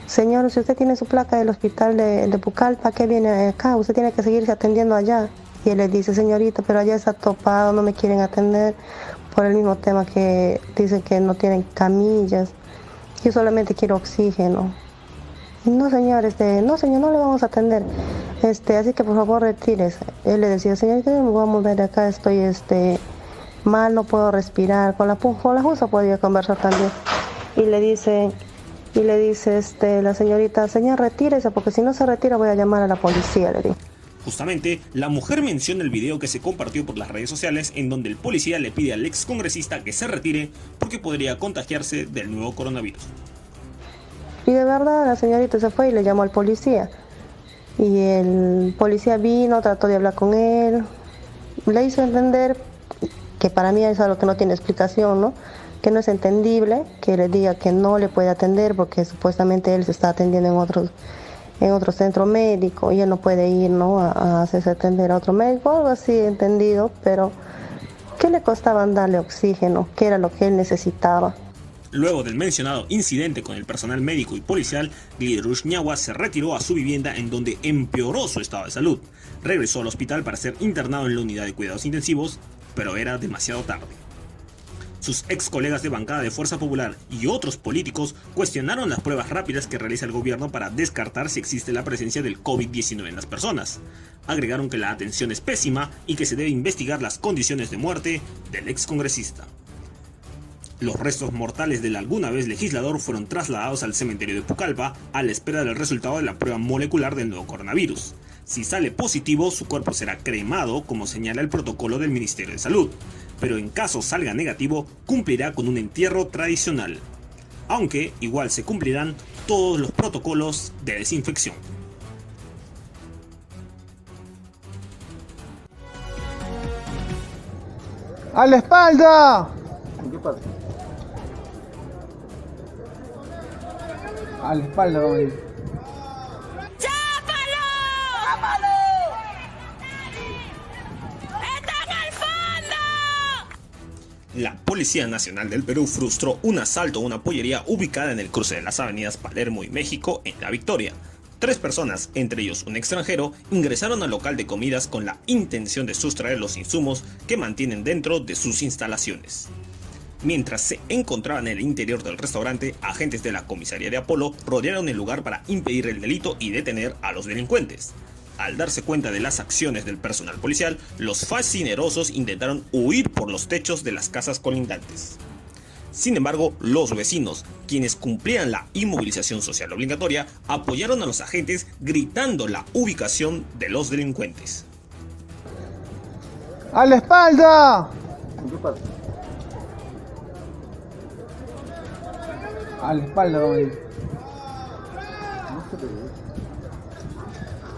señor, si usted tiene su placa del hospital de Pucallpa, ¿qué viene acá? Usted tiene que seguirse atendiendo allá. Y él le dice: señorita, pero allá está topado, no me quieren atender por el mismo tema que dicen que no tienen camillas. Yo solamente quiero oxígeno. No, señor, no le vamos a atender. Así que por favor retírese. Él le decía: señorita, yo me voy a mover de acá, estoy mal, no puedo respirar. Con la justa podía conversar también. Y le dice la señorita: señor, retírese, porque si no se retira voy a llamar a la policía, le dijo. Justamente, la mujer menciona el video que se compartió por las redes sociales en donde el policía le pide al ex congresista que se retire porque podría contagiarse del nuevo coronavirus. Y de verdad la señorita se fue y le llamó al policía. Y el policía vino, trató de hablar con él, le hizo entender que para mí es algo que no tiene explicación, ¿no? Que no es entendible que le diga que no le puede atender porque supuestamente él se está atendiendo en otro centro médico y él no puede ir, ¿no?, a hacerse atender a otro médico, algo así entendido, pero ¿qué le costaba darle oxígeno? ¿Qué era lo que él necesitaba? Luego del mencionado incidente con el personal médico y policial, Glidrush Ñagua se retiró a su vivienda en donde empeoró su estado de salud. Regresó al hospital para ser internado en la unidad de cuidados intensivos, pero era demasiado tarde. Sus ex colegas de bancada de Fuerza Popular y otros políticos cuestionaron las pruebas rápidas que realiza el gobierno para descartar si existe la presencia del COVID-19 en las personas. Agregaron que la atención es pésima y que se debe investigar las condiciones de muerte del ex congresista. Los restos mortales del alguna vez legislador fueron trasladados al cementerio de Pucallpa a la espera del resultado de la prueba molecular del nuevo coronavirus. Si sale positivo, su cuerpo será cremado, como señala el protocolo del Ministerio de Salud, pero en caso salga negativo, cumplirá con un entierro tradicional, aunque igual se cumplirán todos los protocolos de desinfección. ¡A la espalda! ¿Qué pasa? A la espalda, vamos a ir. La Policía Nacional del Perú frustró un asalto a una pollería ubicada en el cruce de las avenidas Palermo y México en La Victoria. 3 personas, entre ellos un extranjero, ingresaron al local de comidas con la intención de sustraer los insumos que mantienen dentro de sus instalaciones. Mientras se encontraban en el interior del restaurante, agentes de la comisaría de Apolo rodearon el lugar para impedir el delito y detener a los delincuentes. Al darse cuenta de las acciones del personal policial, los fascinerosos intentaron huir por los techos de las casas colindantes. Sin embargo, los vecinos, quienes cumplían la inmovilización social obligatoria, apoyaron a los agentes gritando la ubicación de los delincuentes. ¡A la espalda! A la espalda, vamos a ir.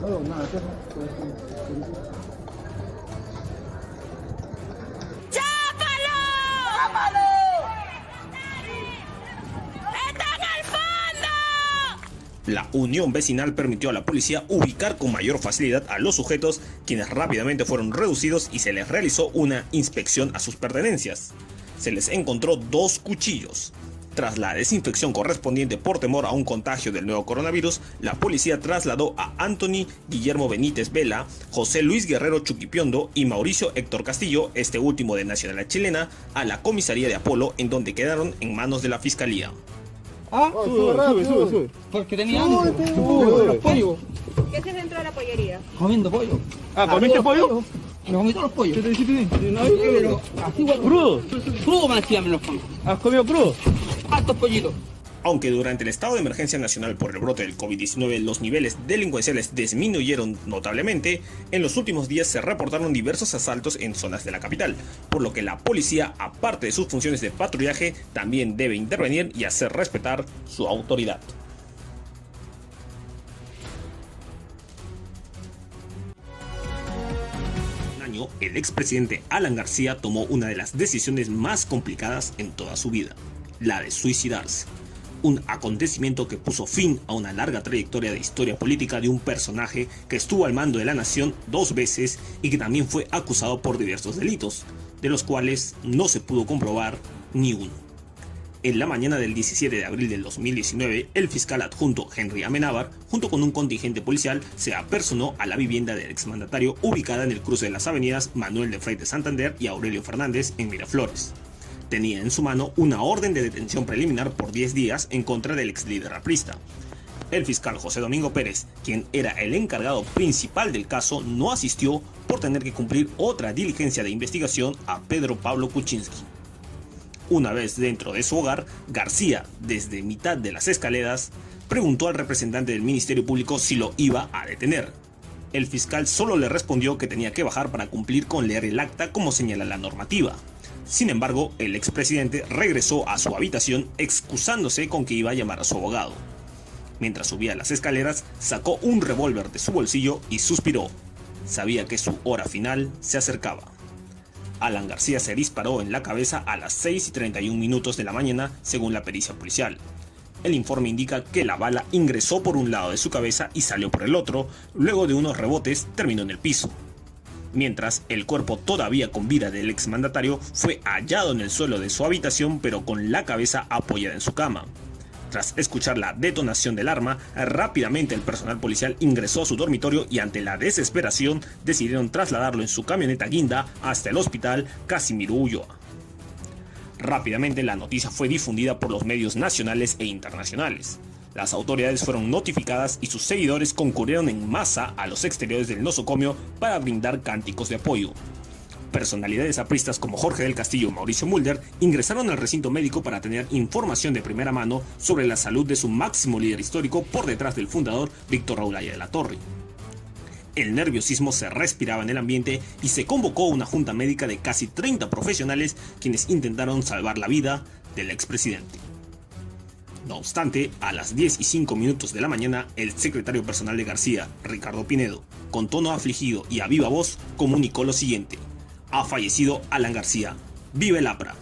No, nada, ¡Chápalo! ¡Chápalo! ¡Están al fondo! La unión vecinal permitió a la policía ubicar con mayor facilidad a los sujetos, quienes rápidamente fueron reducidos y se les realizó una inspección a sus pertenencias. Se les encontró 2 cuchillos. Tras la desinfección correspondiente por temor a un contagio del nuevo coronavirus, la policía trasladó a Anthony Guillermo Benítez Vela, José Luis Guerrero Chuquipiondo y Mauricio Héctor Castillo, este último de nacionalidad chilena, a la comisaría de Apolo, en donde quedaron en manos de la fiscalía. Sube. Porque tenía hambre. Los pollos. ¿Qué haces dentro de la pollería? Comiendo pollo. ¿Comiste pollo? Me comí todos los pollos. ¿Qué te hiciste? Pero así, ¿crudo? Crudo me decían los pollos. ¿Has comido crudo? Altos pollitos. Aunque durante el estado de emergencia nacional por el brote del COVID-19 los niveles delincuenciales disminuyeron notablemente, en los últimos días se reportaron diversos asaltos en zonas de la capital, por lo que la policía, aparte de sus funciones de patrullaje, también debe intervenir y hacer respetar su autoridad. Un año, el expresidente Alan García tomó una de las decisiones más complicadas en toda su vida, la de suicidarse. Un acontecimiento que puso fin a una larga trayectoria de historia política de un personaje que estuvo al mando de la nación 2 veces y que también fue acusado por diversos delitos, de los cuales no se pudo comprobar ni uno. En la mañana del 17 de abril del 2019, el fiscal adjunto Henry Amenábar, junto con un contingente policial, se apersonó a la vivienda del exmandatario ubicada en el cruce de las avenidas Manuel de Frey de Santander y Aurelio Fernández en Miraflores. Tenía en su mano una orden de detención preliminar por 10 días en contra del ex líder aprista. El fiscal José Domingo Pérez, quien era el encargado principal del caso, no asistió por tener que cumplir otra diligencia de investigación a Pedro Pablo Kuczynski. Una vez dentro de su hogar, García, desde mitad de las escaleras, preguntó al representante del Ministerio Público si lo iba a detener. El fiscal solo le respondió que tenía que bajar para cumplir con leer el acta como señala la normativa. Sin embargo, el expresidente regresó a su habitación excusándose con que iba a llamar a su abogado. Mientras subía las escaleras, sacó un revólver de su bolsillo y suspiró. Sabía que su hora final se acercaba. Alan García se disparó en la cabeza a las 6:31 minutos de la mañana, según la pericia policial. El informe indica que la bala ingresó por un lado de su cabeza y salió por el otro, luego de unos rebotes terminó en el piso. Mientras, el cuerpo todavía con vida del exmandatario fue hallado en el suelo de su habitación, pero con la cabeza apoyada en su cama. Tras escuchar la detonación del arma, rápidamente el personal policial ingresó a su dormitorio y ante la desesperación decidieron trasladarlo en su camioneta guinda hasta el hospital Casimiro Ulloa. Rápidamente la noticia fue difundida por los medios nacionales e internacionales. Las autoridades fueron notificadas y sus seguidores concurrieron en masa a los exteriores del nosocomio para brindar cánticos de apoyo. Personalidades apristas como Jorge del Castillo y Mauricio Mulder ingresaron al recinto médico para tener información de primera mano sobre la salud de su máximo líder histórico por detrás del fundador Víctor Raúl Haya de la Torre. El nerviosismo se respiraba en el ambiente y se convocó una junta médica de casi 30 profesionales quienes intentaron salvar la vida del expresidente. No obstante, a las 10:05 de la mañana, el secretario personal de García, Ricardo Pinedo, con tono afligido y a viva voz, comunicó lo siguiente: ha fallecido Alan García, ¡viva el APRA!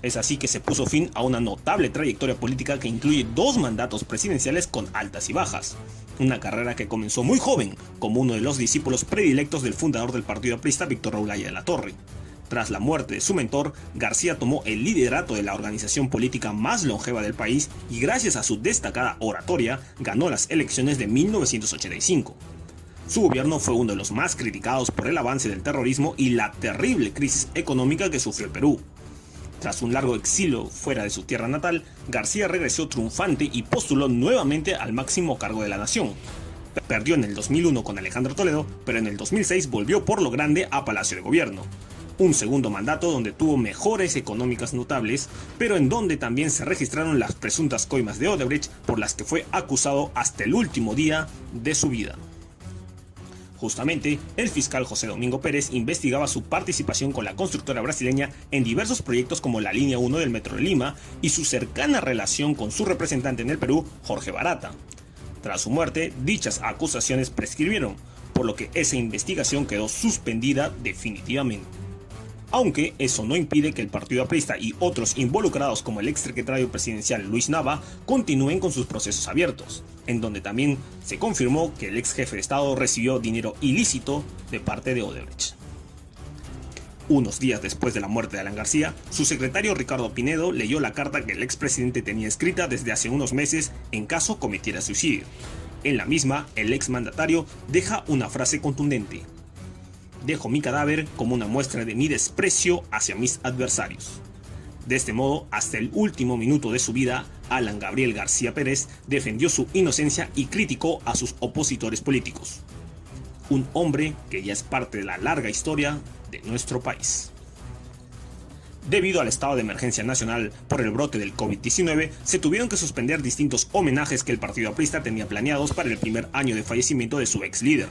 Es así que se puso fin a una notable trayectoria política que incluye 2 mandatos presidenciales con altas y bajas. Una carrera que comenzó muy joven, como uno de los discípulos predilectos del fundador del partido aprista Víctor Raúl Haya de la Torre. Tras la muerte de su mentor, García tomó el liderato de la organización política más longeva del país y gracias a su destacada oratoria ganó las elecciones de 1985. Su gobierno fue uno de los más criticados por el avance del terrorismo y la terrible crisis económica que sufrió el Perú. Tras un largo exilio fuera de su tierra natal, García regresó triunfante y postuló nuevamente al máximo cargo de la nación. Perdió en el 2001 con Alejandro Toledo, pero en el 2006 volvió por lo grande a Palacio de Gobierno. Un segundo mandato donde tuvo mejoras económicas notables, pero en donde también se registraron las presuntas coimas de Odebrecht por las que fue acusado hasta el último día de su vida. Justamente, el fiscal José Domingo Pérez investigaba su participación con la constructora brasileña en diversos proyectos como la Línea 1 del Metro de Lima y su cercana relación con su representante en el Perú, Jorge Barata. Tras su muerte, dichas acusaciones prescribieron, por lo que esa investigación quedó suspendida definitivamente. Aunque eso no impide que el Partido Aprista y otros involucrados como el exsecretario presidencial Luis Nava continúen con sus procesos abiertos, en donde también se confirmó que el ex jefe de Estado recibió dinero ilícito de parte de Odebrecht. Unos días después de la muerte de Alan García, su secretario Ricardo Pinedo leyó la carta que el expresidente tenía escrita desde hace unos meses en caso cometiera suicidio. En la misma, el exmandatario deja una frase contundente: "Dejo mi cadáver como una muestra de mi desprecio hacia mis adversarios". De este modo, hasta el último minuto de su vida, Alan Gabriel García Pérez defendió su inocencia y criticó a sus opositores políticos. Un hombre que ya es parte de la larga historia de nuestro país. Debido al estado de emergencia nacional por el brote del COVID-19, se tuvieron que suspender distintos homenajes que el Partido Aprista tenía planeados para el primer año de fallecimiento de su ex líder.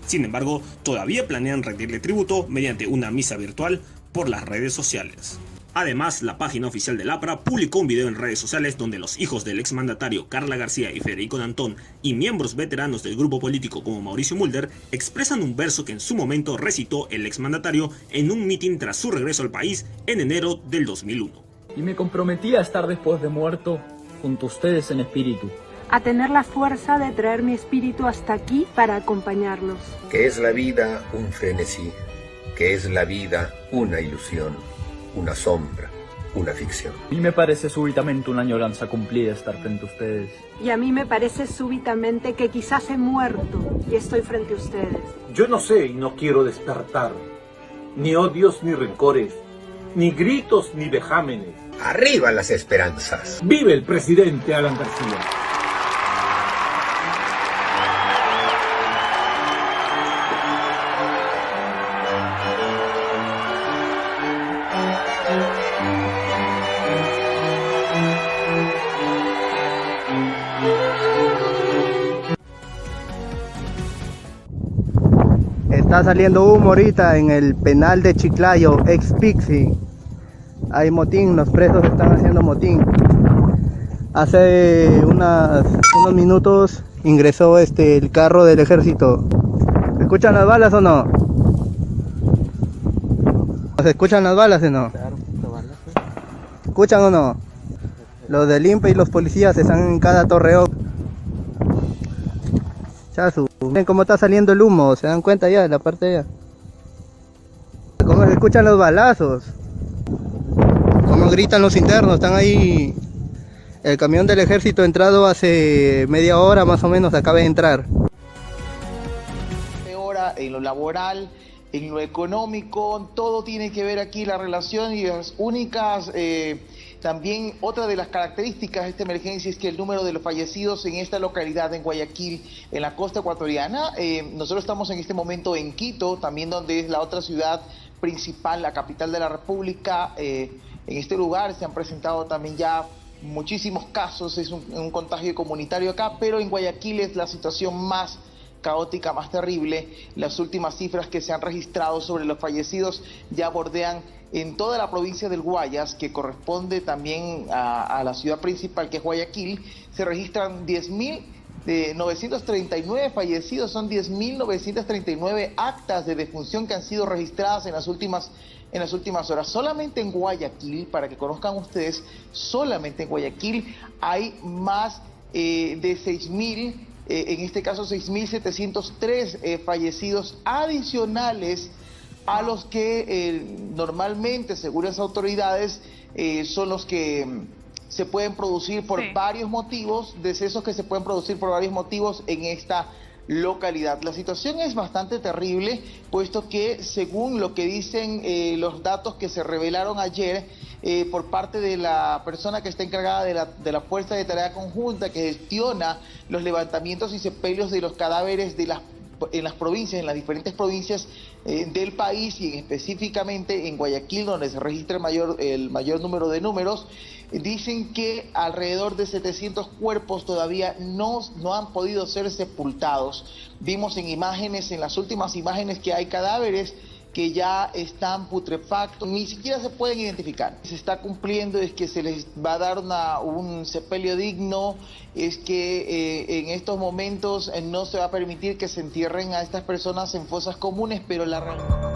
Sin embargo, todavía planean rendirle tributo mediante una misa virtual por las redes sociales. Además, la página oficial del APRA publicó un video en redes sociales donde los hijos del exmandatario Carla García y Federico Danton y miembros veteranos del grupo político como Mauricio Mulder expresan un verso que en su momento recitó el exmandatario en un mitin tras su regreso al país en enero del 2001. Y me comprometí a estar después de muerto junto a ustedes en espíritu, a tener la fuerza de traer mi espíritu hasta aquí para acompañarlos. Que es la vida un frenesí, que es la vida una ilusión, una sombra, una ficción. Y me parece súbitamente una añoranza cumplida estar frente a ustedes. Y a mí me parece súbitamente que quizás he muerto y estoy frente a ustedes. Yo no sé y no quiero despertar, ni odios ni rencores, ni gritos ni vejámenes. ¡Arriba las esperanzas! ¡Vive el presidente Alan García! Está saliendo humo ahorita en el penal de Chiclayo, ex Pixi. Hay motín, los presos están haciendo motín. Hace unos minutos ingresó el carro del ejército. ¿Se escuchan las balas o no? ¿Se escuchan las balas o no? ¿Escuchan o no? Los del INPE y los policías están en cada torreón. Ven cómo está saliendo el humo, se dan cuenta ya de la parte de allá. Cómo se escuchan los balazos, cómo gritan los internos, están ahí. El camión del ejército entrado hace media hora más o menos, acaba de entrar. Ahora en lo laboral, en lo económico, todo tiene que ver aquí la relación y las únicas... También otra de las características de esta emergencia es que el número de los fallecidos en esta localidad, en Guayaquil, en la costa ecuatoriana, nosotros estamos en este momento en Quito, también donde es la otra ciudad principal, la capital de la República. En este lugar se han presentado también ya muchísimos casos, es un contagio comunitario acá, pero en Guayaquil es la situación más caótica, más terrible. Las últimas cifras que se han registrado sobre los fallecidos ya bordean en toda la provincia del Guayas, que corresponde también a la ciudad principal, que es Guayaquil. Se registran 10.939 fallecidos, son 10.939 actas de defunción que han sido registradas en las últimas horas. Solamente en Guayaquil, para que conozcan ustedes, solamente en Guayaquil hay más de 6.000, en este caso 6.703 fallecidos adicionales a los que normalmente, según las autoridades, son los que se pueden producir por varios motivos, decesos que se pueden producir por varios motivos en esta localidad. La situación es bastante terrible, puesto que según lo que dicen los datos que se revelaron ayer por parte de la persona que está encargada de la Fuerza de Tarea Conjunta que gestiona los levantamientos y sepelios de los cadáveres en las provincias, en las diferentes provincias del país y específicamente en Guayaquil, donde se registra el mayor número de números, dicen que alrededor de 700 cuerpos todavía no han podido ser sepultados. Vimos en imágenes, en las últimas imágenes, que hay cadáveres que ya están putrefactos, ni siquiera se pueden identificar. Se está cumpliendo, es que se les va a dar un sepelio digno, es que en estos momentos no se va a permitir que se entierren a estas personas en fosas comunes, pero la realidad...